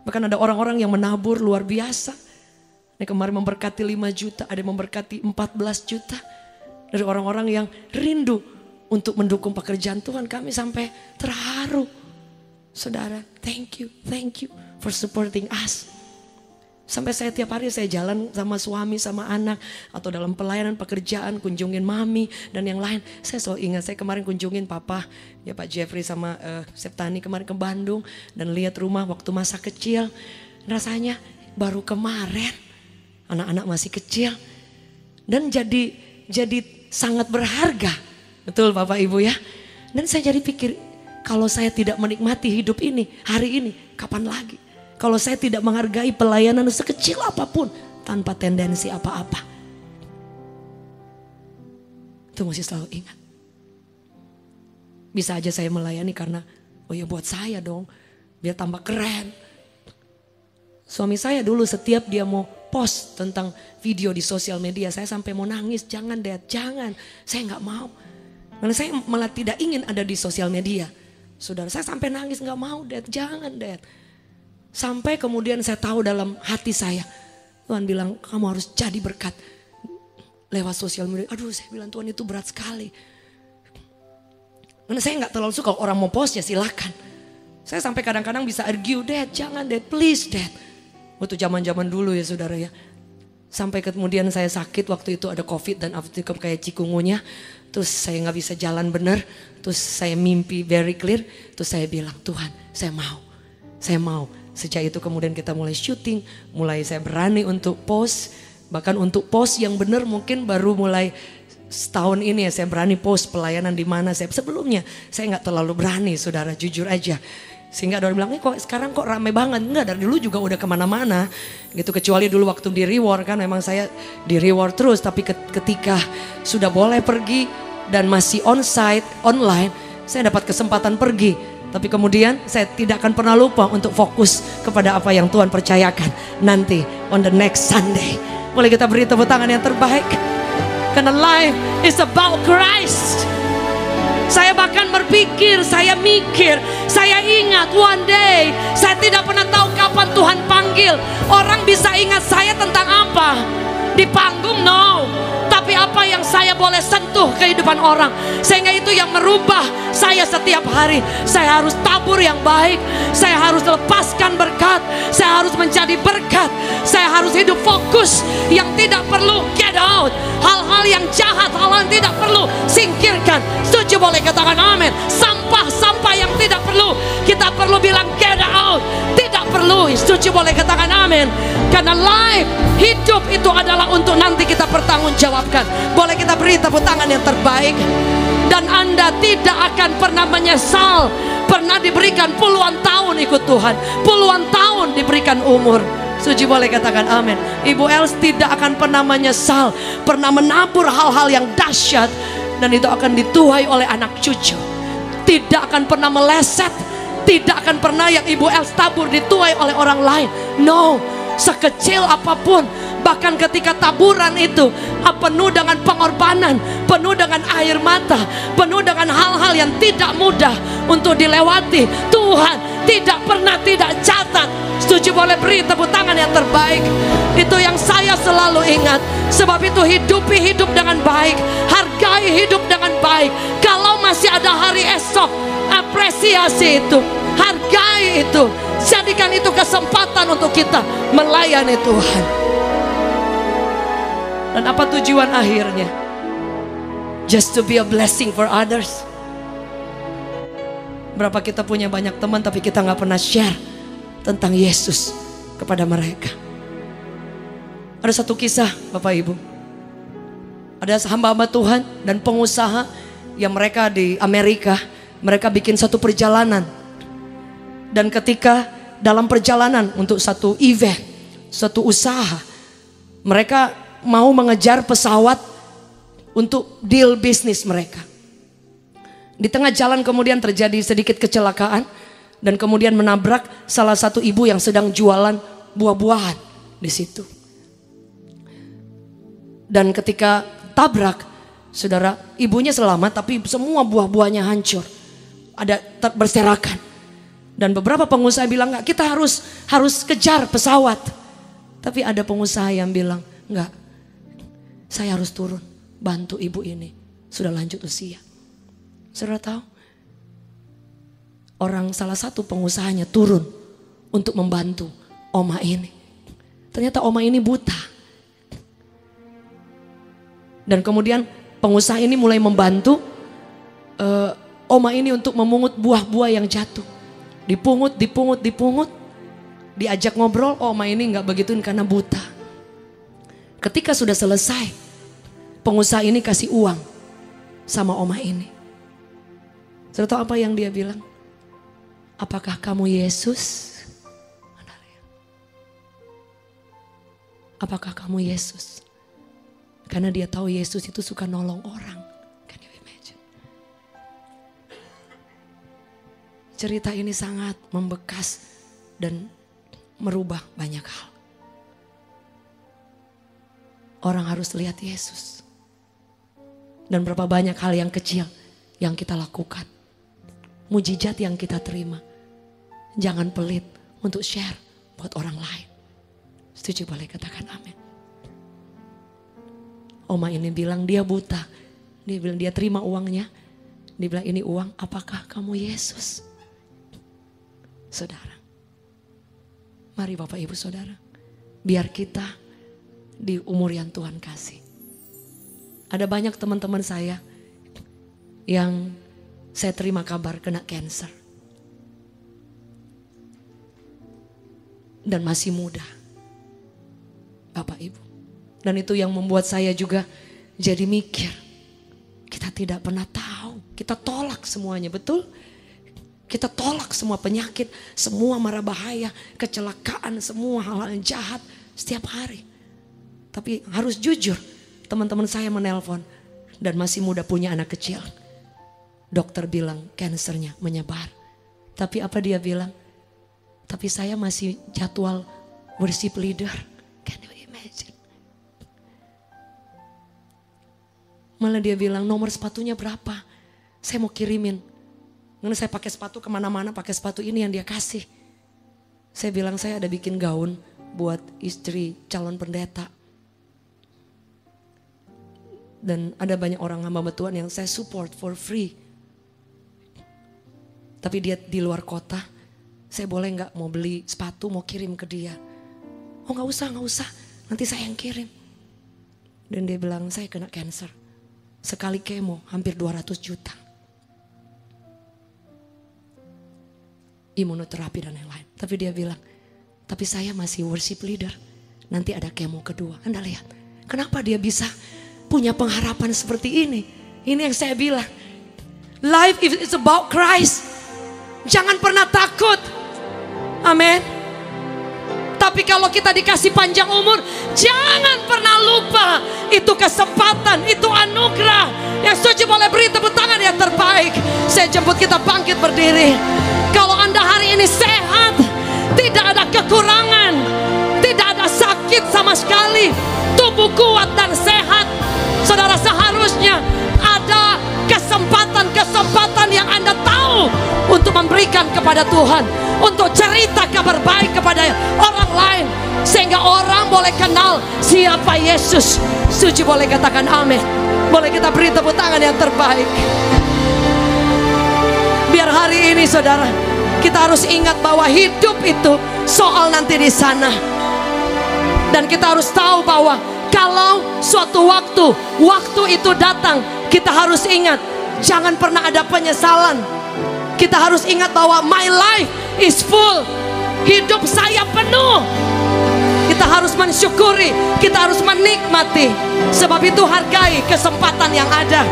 Bahkan ada orang-orang yang menabur luar biasa. Ini kemarin memberkati 5 juta, ada yang memberkati 14 juta. Dari orang-orang yang rindu untuk mendukung pekerjaan Tuhan, kami sampai terharu. Saudara, thank you for supporting us. Sampai saya tiap hari saya jalan sama suami, sama anak, atau dalam pelayanan pekerjaan, kunjungin mami dan yang lain. Saya selalu ingat, saya kemarin kunjungin papa, ya Pak Jeffrey sama Septani kemarin ke Bandung. Dan lihat rumah waktu masa kecil. Rasanya baru kemarin, anak-anak masih kecil. Dan jadi sangat berharga. Betul Bapak Ibu ya. Dan saya jadi pikir, kalau saya tidak menikmati hidup ini, hari ini, kapan lagi? Kalau saya tidak menghargai pelayanan sekecil apapun tanpa tendensi apa-apa. Itu mesti selalu ingat. Bisa aja saya melayani karena, oh ya buat saya dong. biar tambah keren. Suami saya dulu setiap dia mau post tentang video di sosial media, saya sampai mau nangis. Jangan Dad, jangan. Saya nggak mau. Karena saya malah tidak ingin ada di sosial media. Saudara, saya sampai nangis, nggak mau Dad, jangan Dad. Sampai kemudian saya tahu dalam hati saya, Tuhan bilang kamu harus jadi berkat lewat sosial media. Aduh, saya bilang Tuhan itu berat sekali. Karena saya nggak terlalu suka kalau orang mau post ya silakan. Saya sampai kadang-kadang bisa argue, Dad jangan Dad, please Dad. Waktu zaman-zaman dulu ya saudara ya. Sampai kemudian saya sakit waktu itu ada COVID dan waktu itu kayak cikungunya. Terus saya nggak bisa jalan benar. Terus saya mimpi very clear. Terus saya bilang Tuhan saya mau. Saya mau. Sejak itu kemudian kita mulai syuting. Mulai saya berani untuk post. Bahkan untuk post yang benar mungkin baru mulai setahun ini ya saya berani post pelayanan di mana saya. Sebelumnya saya nggak terlalu berani saudara, jujur aja. Sehingga ada orang bilang, kok sekarang kok ramai banget. Enggak, dari dulu juga udah kemana-mana. Gitu, kecuali dulu waktu di Reward kan memang saya di Reward terus. Tapi ketika sudah boleh pergi dan masih onsite, online, saya dapat kesempatan pergi. Tapi kemudian saya tidak akan pernah lupa untuk fokus kepada apa yang Tuhan percayakan nanti on the next Sunday. Boleh kita beri tepuk tangan yang terbaik. Karena life is about Christ. Saya bahkan berpikir, saya mikir, saya ingat one day, saya tidak pernah tahu kapan Tuhan panggil. Orang bisa ingat saya tentang apa? Di panggung, no. Tapi apa yang saya boleh sentuh kehidupan orang. Sehingga itu yang merubah saya setiap hari. Saya harus tabur yang baik. Saya harus lepaskan berkat. Saya harus menjadi berkat. Saya harus hidup fokus. Yang tidak perlu get out. Hal-hal yang jahat, hal-hal yang tidak perlu singkirkan. Setuju boleh katakan amin. Sampah-sampah yang tidak perlu, kita perlu bilang get out. Tidak perlu, setuju boleh katakan amin. Karena life, hidup itu adalah untuk nanti kita pertanggungjawabkan. Boleh kita beri tepuk tangan yang terbaik. Dan Anda tidak akan pernah menyesal pernah diberikan puluhan tahun ikut Tuhan, puluhan tahun diberikan umur. Suci boleh katakan amin. Ibu Els tidak akan pernah menyesal pernah menabur hal-hal yang dahsyat, dan itu akan dituai oleh anak cucu. Tidak akan pernah meleset. Tidak akan pernah yang Ibu Els tabur dituai oleh orang lain. No, sekecil apapun. Bahkan ketika taburan itu penuh dengan pengorbanan, penuh dengan air mata, penuh dengan hal-hal yang tidak mudah untuk dilewati, Tuhan tidak pernah tidak catat. Setuju boleh beri tepuk tangan yang terbaik. Itu yang saya selalu ingat. Sebab itu hidupi hidup dengan baik, hargai hidup dengan baik. Kalau masih ada hari esok, apresiasi itu, hargai itu, jadikan itu kesempatan untuk kita melayani Tuhan. Dan apa tujuan akhirnya? Just to be a blessing for others. Berapa kita punya banyak teman tapi kita gak pernah share tentang Yesus kepada mereka. Ada satu kisah Bapak Ibu. Ada hamba-hamba Tuhan dan pengusaha yang mereka di Amerika, mereka bikin satu perjalanan. Dan ketika dalam perjalanan untuk satu event, satu usaha, mereka mau mengejar pesawat untuk deal bisnis mereka. Di tengah jalan kemudian terjadi sedikit kecelakaan dan kemudian menabrak salah satu ibu yang sedang jualan buah-buahan di situ. Dan ketika tabrak, saudara, ibunya selamat tapi semua buah-buahnya hancur. Ada berserakan. Dan beberapa pengusaha bilang, enggak, kita harus kejar pesawat. Tapi ada pengusaha yang bilang, enggak, saya harus turun bantu ibu ini, sudah lanjut usia. Saudara tahu, salah satu pengusahanya turun untuk membantu oma ini. Ternyata oma ini buta. Dan kemudian pengusaha ini mulai membantu oma ini untuk memungut buah-buah yang jatuh. Dipungut. Diajak ngobrol, oma ini nggak begituin karena buta. Ketika sudah selesai, pengusaha ini kasih uang sama oma ini. Saudara tahu apa yang dia bilang? Apakah kamu Yesus? Apakah kamu Yesus? Karena dia tahu Yesus itu suka nolong orang. Can you imagine? cerita ini sangat membekas dan merubah banyak hal. Orang harus lihat Yesus. Dan berapa banyak hal yang kecil yang kita lakukan. Mujizat yang kita terima. Jangan pelit untuk share buat orang lain. Setuju, boleh katakan amin. Oma ini bilang dia buta. Dia bilang dia terima uangnya. Dia bilang ini uang, apakah kamu Yesus? Saudara. Mari Bapak Ibu Saudara. Biar kita di umur yang Tuhan kasih. Ada banyak teman-teman saya yang saya terima kabar kena cancer. Dan masih muda. Bapak Ibu. Dan itu yang membuat saya juga jadi mikir. Kita tidak pernah tahu. Kita tolak semuanya, betul? Kita tolak semua penyakit, semua mara bahaya, kecelakaan, semua hal-hal yang jahat setiap hari. Tapi harus jujur, teman-teman saya menelpon dan masih muda punya anak kecil. Dokter bilang kansernya menyebar. Tapi apa dia bilang? Tapi saya masih jadwal worship leader. Can you imagine? Malah dia bilang nomor sepatunya berapa? Saya mau kirimin. Karena saya pakai sepatu kemana-mana, pakai sepatu ini yang dia kasih. Saya bilang saya ada bikin gaun buat istri calon pendeta. Dan ada banyak orang hamba Tuhan yang saya support for free. Tapi dia di luar kota. Saya boleh gak mau beli sepatu, mau kirim ke dia. Oh gak usah, nanti saya yang kirim. Dan dia bilang saya kena cancer. Sekali kemo hampir 200 juta. Imunoterapi dan yang lain. Tapi dia bilang, tapi saya masih worship leader. Nanti ada kemo kedua. Anda lihat, kenapa dia bisa punya pengharapan seperti ini. Ini yang saya bilang. Life is about Christ. Jangan pernah takut. Amin. Tapi kalau kita dikasih panjang umur, jangan pernah lupa. Itu kesempatan, itu anugerah. Yang setuju boleh beri tepuk tangan yang terbaik. Saya jemput kita bangkit berdiri. Kalau Anda hari ini sehat, tidak ada kekurangan, tidak ada sakit sama sekali, tubuh kuat dan sehat, saudara seharusnya ada kesempatan yang Anda tahu untuk memberikan kepada Tuhan, untuk cerita kabar baik kepada orang lain, sehingga orang boleh kenal siapa Yesus. Setuju boleh katakan amin. Boleh kita beri tepuk tangan yang terbaik. Biar hari ini saudara, kita harus ingat bahwa hidup itu soal nanti di sana. Dan kita harus tahu bahwa kalau suatu waktu itu datang, kita harus ingat, jangan pernah ada penyesalan. Kita harus ingat bahwa my life is full. Hidup saya penuh. Kita harus mensyukuri, kita harus menikmati. Sebab itu hargai kesempatan yang ada.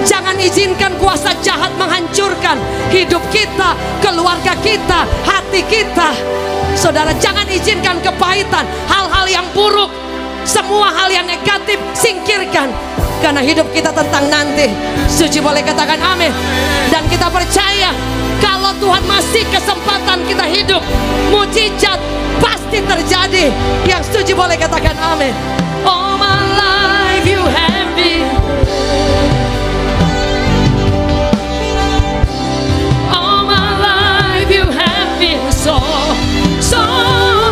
Jangan izinkan kuasa jahat menghancurkan hidup kita, keluarga kita, hati kita. Saudara, jangan izinkan kepahitan, hal-hal yang buruk, semua hal yang negatif singkirkan. Karena hidup kita tentang nanti. Suci boleh katakan amin. Dan kita percaya kalau Tuhan masih kesempatan kita hidup, mujizat pasti terjadi. Yang setuju boleh katakan amin. All my life you have been. So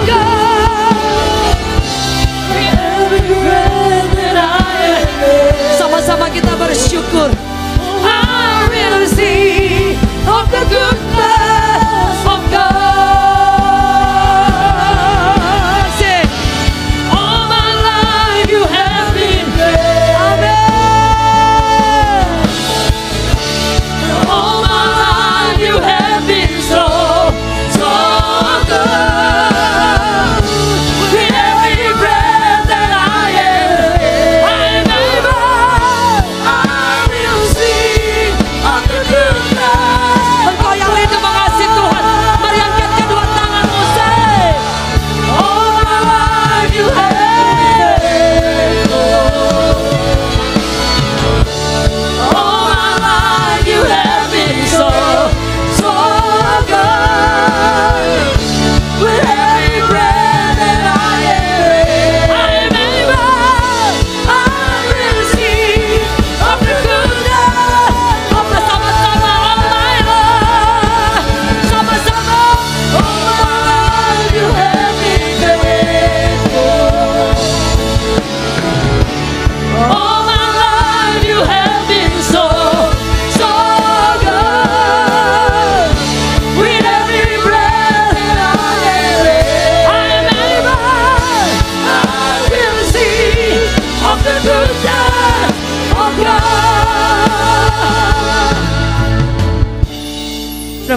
good. Every breath that I am. Sama-sama kita bersyukur. I really see of the goodness of God. Say, all my life you have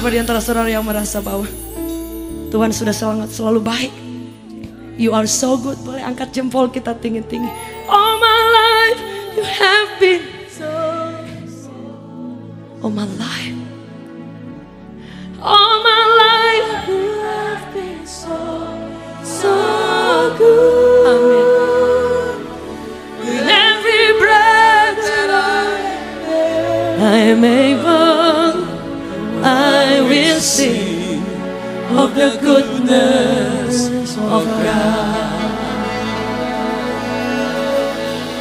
Siapa di antara saudara yang merasa bahwa Tuhan sudah selalu baik? You are so good. Boleh angkat jempol kita tinggi-tinggi. All my life you have been so. All my life. All my life you have been so good. Amen. With every breath that I am able, I will sing of the goodness of God.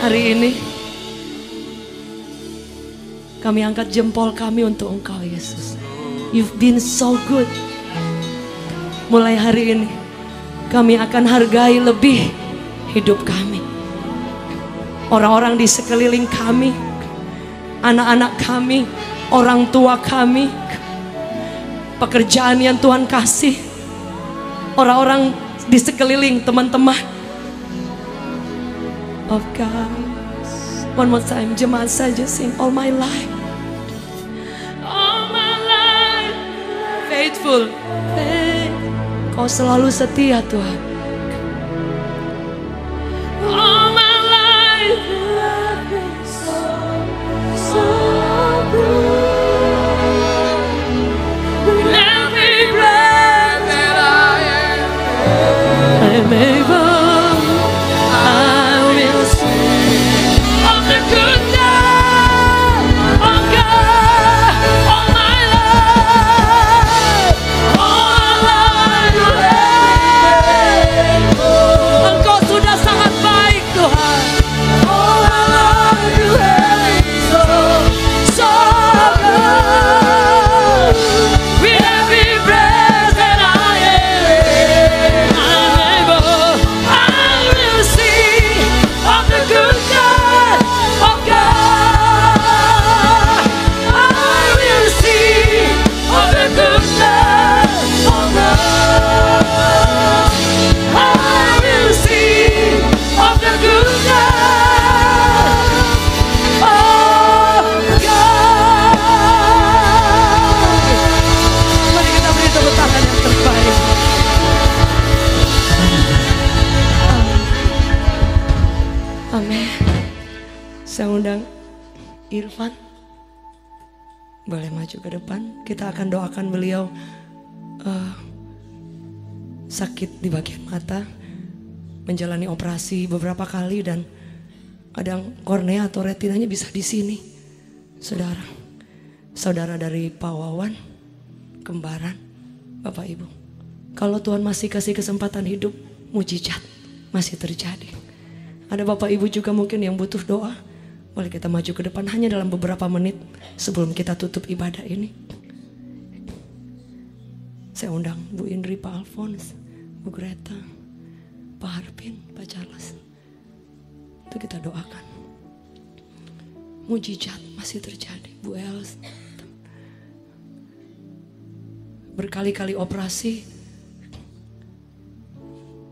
Hari ini kami angkat jempol kami untuk Engkau, Yesus. You've been so good. Mulai hari ini kami akan hargai lebih hidup kami, orang-orang di sekeliling kami, anak-anak kami, orang tua kami, pekerjaan yang Tuhan kasih, orang-orang di sekeliling, teman-teman of God. One more time, jemaat saja sing. All my life, all my life, faithful, Kau selalu setia Tuhan. All my life you have been so good. With every breath that I am able, I will sing of the goodness of God. All my life, all my life, Engkau sudah sangat baik Tuhan. All my life you have been so good. With every breath that I am able, I will sing of the goodness of God. I will sing of the goodness of God. I will sing of the goodness of God. Mari kita beri tepuk tangan yang terbaik. Amin. Saya undang Irfan, boleh maju ke depan. Kita akan doakan beliau sakit di bagian mata, menjalani operasi beberapa kali dan kadang kornea atau retinanya bisa di sini. Saudara dari Pak Wawan, kembaran, Bapak Ibu. Kalau Tuhan masih kasih kesempatan hidup, mujizat masih terjadi. Ada Bapak Ibu juga mungkin yang butuh doa. Boleh kita maju ke depan hanya dalam beberapa menit sebelum kita tutup ibadah ini. Saya undang Bu Indri, Pak Alphonse, Bu Greta, Pak Harpin, Pak Charles. Itu kita doakan. Mujizat masih terjadi. Bu Els, berkali-kali operasi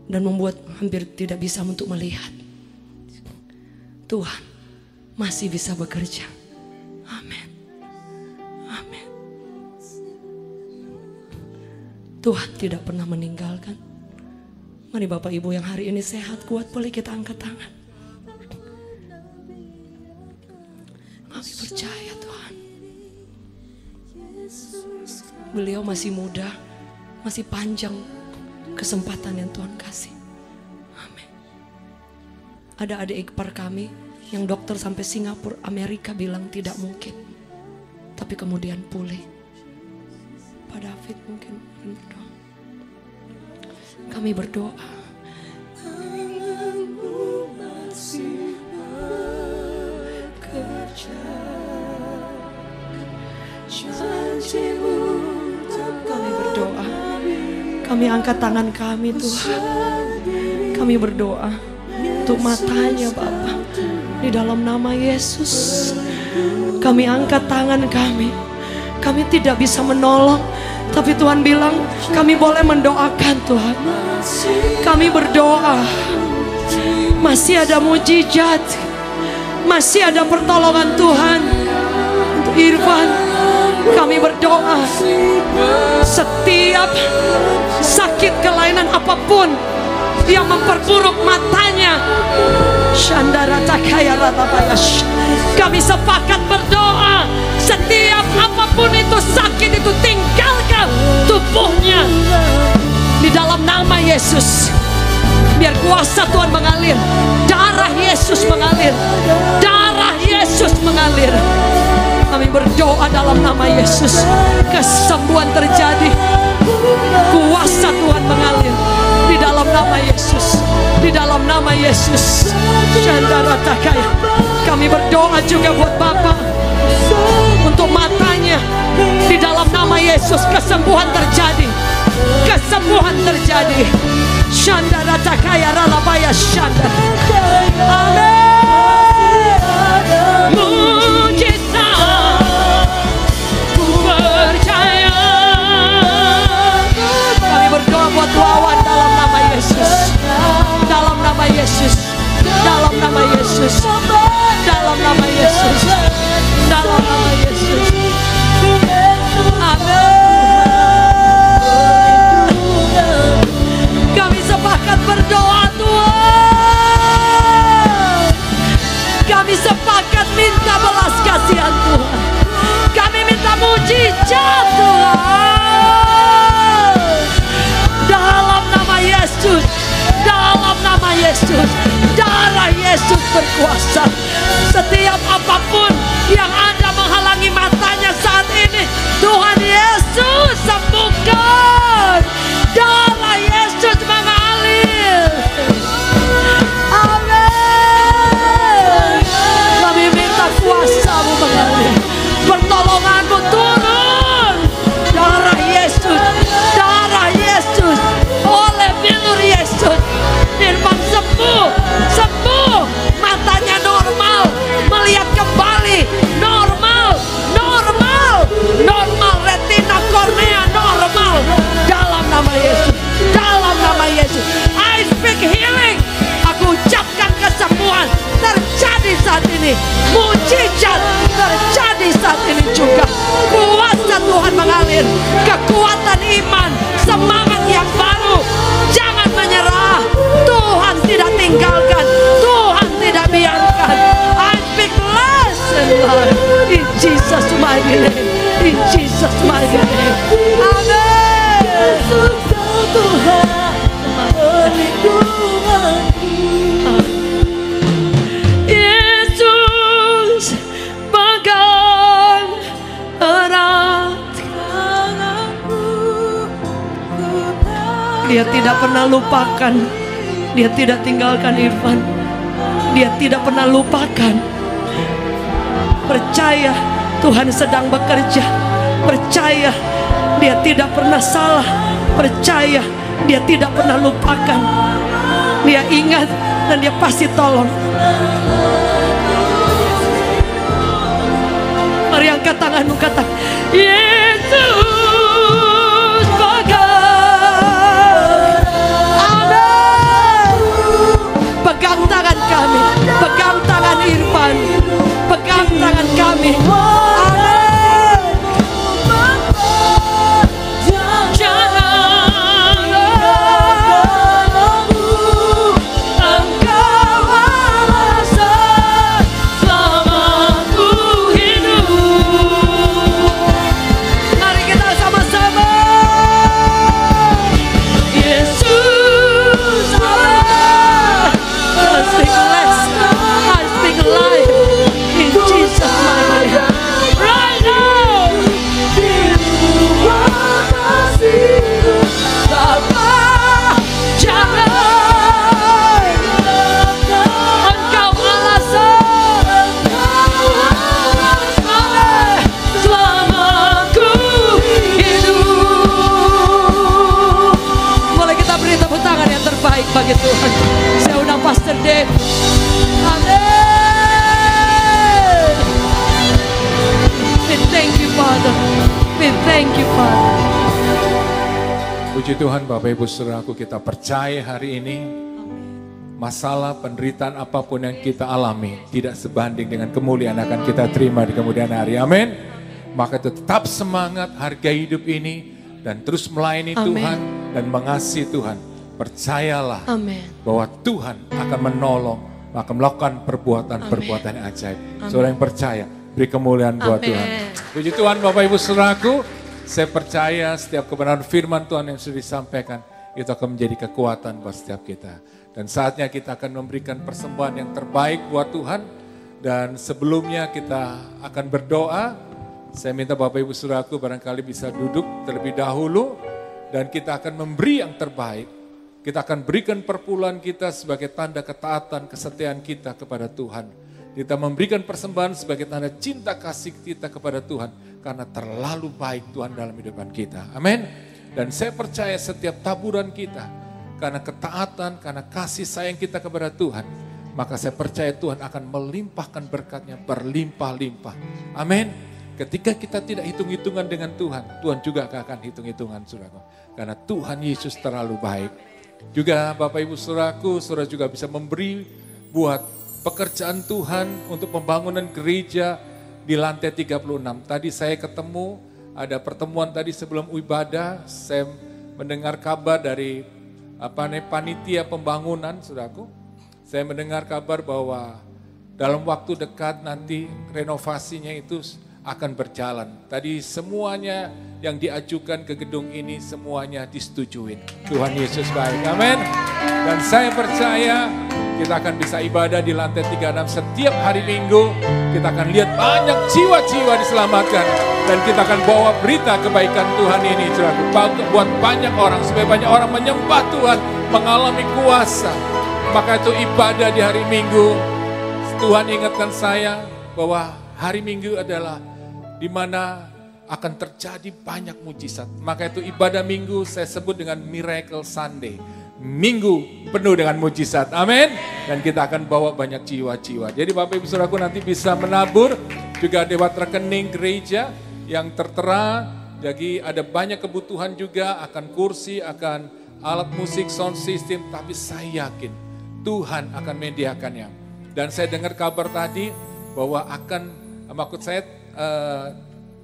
dan membuat hampir tidak bisa untuk melihat. Tuhan masih bisa bekerja. Amin. Amin. Tuhan tidak pernah meninggalkan. Mari Bapak Ibu yang hari ini sehat, kuat, boleh kita angkat tangan. Kami percaya Tuhan. Beliau masih muda, masih panjang kesempatan yang Tuhan kasih. Amin. Ada adik ipar kami yang dokter sampai Singapura, Amerika bilang tidak mungkin. Tapi kemudian pulih. Pak David mungkin berdoa. Kami berdoa. Kami berdoa. Kami angkat tangan kami Tuhan. Kami berdoa untuk matanya Bapa. Di dalam nama Yesus kami angkat tangan kami. Kami tidak bisa menolong, tapi Tuhan bilang kami boleh mendoakan Tuhan. Kami berdoa. Masih ada mujizat, masih ada pertolongan Tuhan untuk Irfan, Kami berdoa setiap sakit kelainan apapun yang memperburuk matanya, kami sepakat berdoa, setiap apapun itu sakit itu tinggalkan tubuhnya di dalam nama Yesus. Biar kuasa Tuhan mengalir, darah Yesus mengalir, darah Yesus mengalir. Kami berdoa dalam nama Yesus, kesembuhan terjadi, kuasa Tuhan mengalir di dalam nama Yesus, di dalam nama Yesus. Kami berdoa juga buat Bapak untuk matanya, di dalam nama Yesus kesembuhan terjadi, kesembuhan terjadi. Amin. Mujizat ku percaya. Kami berdoa buat Wawan dalam nama Yesus, dalam nama Yesus, dalam nama Yesus, dalam nama Yesus, dalam nama Yesus. Amin. Kami sepakat berdoa Tuhan. Kami sepakat minta belas kasihan Tuhan. Kami minta mujizat Tuhan. Dalam nama Yesus, dalam nama Yesus, darah Yesus berkuasa. Setiap apapun yang ada menghalangi matanya saat ini, Tuhan Yesus sembuhkan. Darah Yesus mengalir. Amin. Kami minta kuasa-Mu mengalir, pertolongan-Mu turun. Darah Yesus, darah Yesus, oleh bilur Yesus, Irfan sembuh, sembuh, matanya normal, melihat kembali, normal, normal, normal, retina kornea normal, dalam nama Yesus, dalam nama Yesus. I speak healing, aku ucapkan kesembuhan terjadi saat ini, mujizat terjadi saat ini juga. Kuasa Tuhan mengalir, kekuatan iman, semangat yang baru. Jangan menyerah, Tuhan tidak tinggalkan, Tuhan tidak biarkan. I speak bless and life in Jesus mighty name, in Jesus mighty name. Amin. Tuhan Yesus pegang erat tanganku. Dia tidak pernah lupakan, Dia tidak tinggalkan Irfan, Dia tidak pernah lupakan. Percaya Tuhan sedang bekerja, percaya Dia tidak pernah salah, percaya Dia tidak pernah lupakan. Dia ingat dan Dia pasti tolong. Mari angkat tanganmu, kata Yesus pegang. Amin. Pegang tangan kami, pegang tangan Irfan, pegang tangan kami. Bagi Tuhan, saya undang Pastor Dave. Amin. We thank you Father, we thank you Father. Puji Tuhan Bapak Ibu Saudaraku, kita percaya hari ini masalah penderitaan apapun yang kita alami tidak sebanding dengan kemuliaan akan kita terima di kemudian hari. Amin. Maka itu tetap semangat, hargai hidup ini, dan terus melayani Tuhan dan mengasihi Tuhan. Percayalah bahwa Tuhan akan menolong, akan melakukan perbuatan-perbuatan yang ajaib. Saudara yang percaya, beri kemuliaan buat Tuhan. Puji Tuhan Bapak Ibu Saudaraku, saya percaya setiap kebenaran firman Tuhan yang sudah disampaikan, itu akan menjadi kekuatan buat setiap kita. Dan saatnya kita akan memberikan persembahan yang terbaik buat Tuhan. Dan sebelumnya kita akan berdoa. Saya minta Bapak Ibu Saudaraku barangkali bisa duduk terlebih dahulu. Dan kita akan memberi yang terbaik. Kita akan berikan perpuluhan kita sebagai tanda ketaatan, kesetiaan kita kepada Tuhan. Kita memberikan persembahan sebagai tanda cinta kasih kita kepada Tuhan. Karena terlalu baik Tuhan dalam hidupan kita. Amin. Dan saya percaya setiap taburan kita, karena ketaatan, karena kasih sayang kita kepada Tuhan, maka saya percaya Tuhan akan melimpahkan berkatnya berlimpah-limpah. Amin. Ketika kita tidak hitung-hitungan dengan Tuhan, Tuhan juga akan hitung-hitungan, saudaraku. Karena Tuhan Yesus terlalu baik. Juga Bapak Ibu Saudaraku, saudara juga bisa memberi buat pekerjaan Tuhan untuk pembangunan gereja di lantai 36. Tadi saya ketemu, ada pertemuan tadi sebelum ibadah, saya mendengar kabar dari panitia pembangunan, saudaraku. Saya mendengar kabar bahwa dalam waktu dekat nanti renovasinya itu akan berjalan. Tadi semuanya yang diajukan ke gedung ini semuanya disetujuin. Tuhan Yesus baik, amin. Dan saya percaya kita akan bisa ibadah di lantai 36 setiap hari Minggu. Kita akan lihat banyak jiwa-jiwa diselamatkan. Dan kita akan bawa berita kebaikan Tuhan ini buat banyak orang. Supaya banyak orang menyembah Tuhan, mengalami kuasa. Maka itu ibadah di hari Minggu. Tuhan ingatkan saya bahwa hari Minggu adalah di mana akan terjadi banyak mujizat. Maka itu ibadah Minggu saya sebut dengan Miracle Sunday. Minggu penuh dengan mujizat, amin. Dan kita akan bawa banyak jiwa-jiwa. Jadi Bapak Ibu Saudaraku nanti bisa menabur. Juga lewat rekening gereja yang tertera. Jadi ada banyak kebutuhan juga, akan kursi, akan alat musik, sound system. Tapi saya yakin Tuhan akan menyediakannya. Dan saya dengar kabar tadi bahwa maksud saya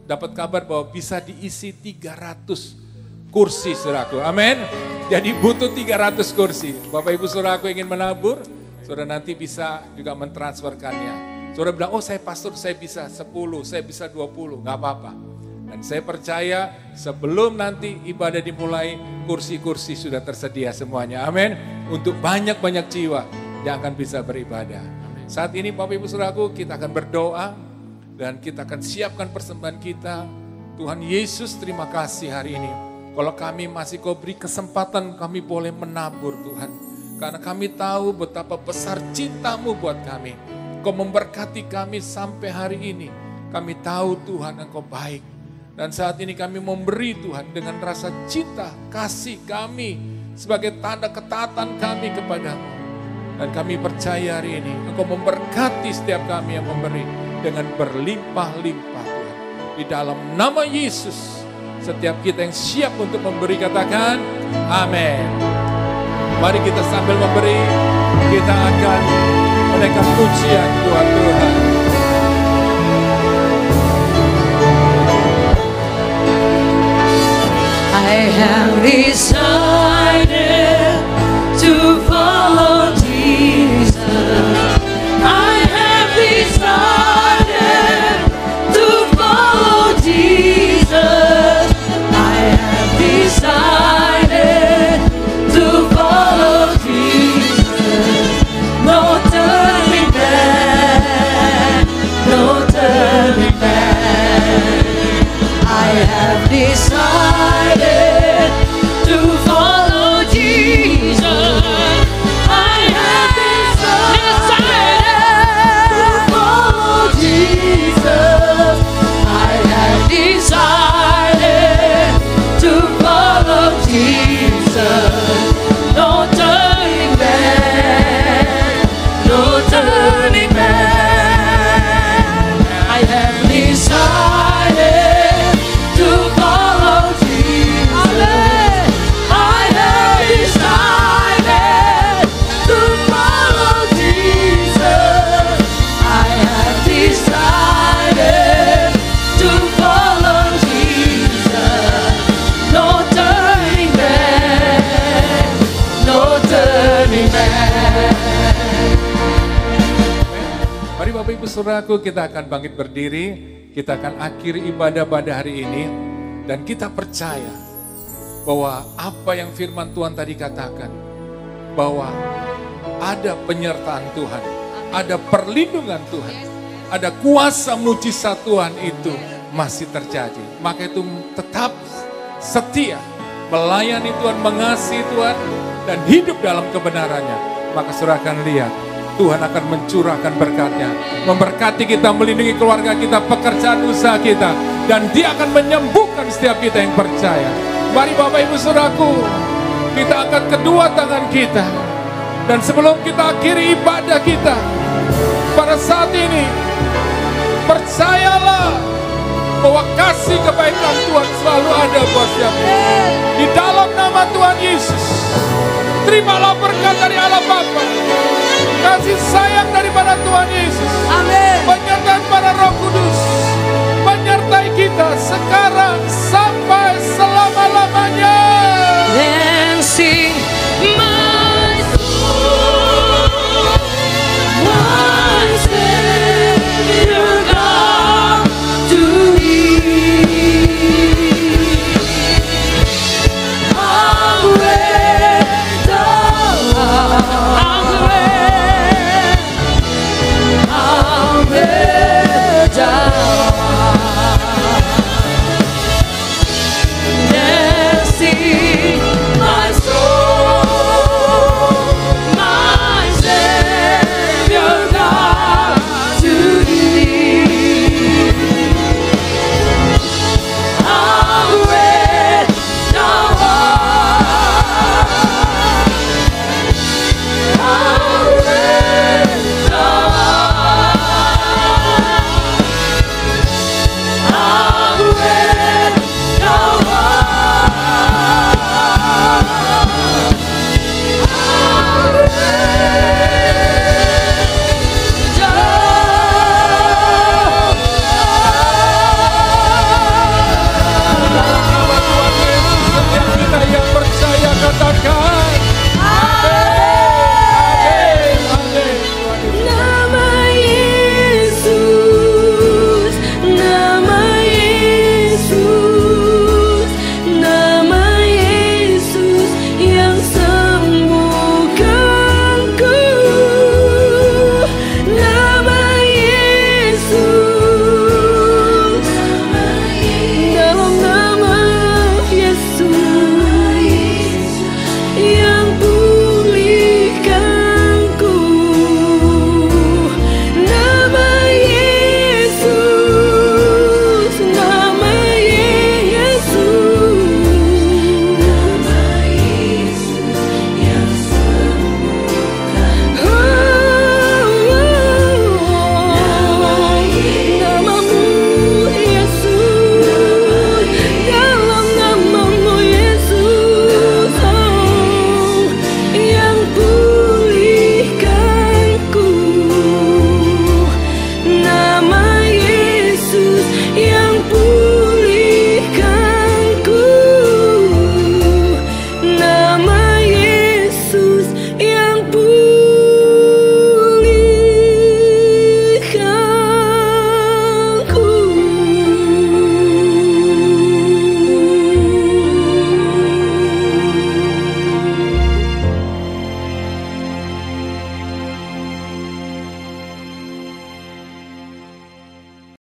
dapat kabar bahwa bisa diisi 300 kursi, saudaraku. Amin. Jadi butuh 300 kursi. Bapak Ibu Saudaraku ingin menabur, saudara nanti bisa juga mentransferkannya. Saudara bilang, oh saya pastor, saya bisa 10, saya bisa 20, gak apa-apa. Dan saya percaya sebelum nanti ibadah dimulai, kursi-kursi sudah tersedia semuanya. Amin. Untuk banyak-banyak jiwa yang akan bisa beribadah. Saat ini Bapak Ibu Saudaraku, kita akan berdoa dan kita akan siapkan persembahan kita. Tuhan Yesus, terima kasih hari ini. Kalau kami masih Kau beri kesempatan, kami boleh menabur Tuhan. Karena kami tahu betapa besar cinta-Mu buat kami. Kau memberkati kami sampai hari ini. Kami tahu Tuhan Engkau baik. Dan saat ini kami memberi Tuhan dengan rasa cinta, kasih kami sebagai tanda ketaatan kami kepada-Mu. Dan kami percaya hari ini Engkau memberkati setiap kami yang memberi dengan berlimpah-limpah Tuhan. Di dalam nama Yesus, setiap kita yang siap untuk memberi katakan amin. Mari kita sambil memberi, kita akan menaikkan pujian buat Tuhan. I have decided to follow Jesus. I have decided to follow Jesus. I have decided to follow Jesus. No turning back, no turning back. I have decided to follow Jesus. Burning Man. Mari Bapak Ibu Saudaraku, kita akan bangkit berdiri. Kita akan akhiri ibadah pada hari ini. Dan kita percaya bahwa apa yang firman Tuhan tadi katakan, bahwa ada penyertaan Tuhan, ada perlindungan Tuhan, ada kuasa mujizat Tuhan itu masih terjadi. Maka itu tetap setia, melayani Tuhan, mengasihi Tuhan, dan hidup dalam kebenarannya. Maka saudara akan lihat, Tuhan akan mencurahkan berkat-Nya, memberkati kita, melindungi keluarga kita, pekerjaan usaha kita, dan Dia akan menyembuhkan setiap kita yang percaya. Mari Bapak Ibu Saudaraku, kita angkat kedua tangan kita, dan sebelum kita akhiri ibadah kita pada saat ini, percayalah bahwa kasih kebaikan Tuhan selalu ada buat setiap kita. Di dalam nama Tuhan Yesus, terimalah berkat dari Allah Bapa, kasih sayang daripada Tuhan Yesus, penyertaan para Roh Kudus menyertai kita sekarang sampai selama-lamanya. Dancing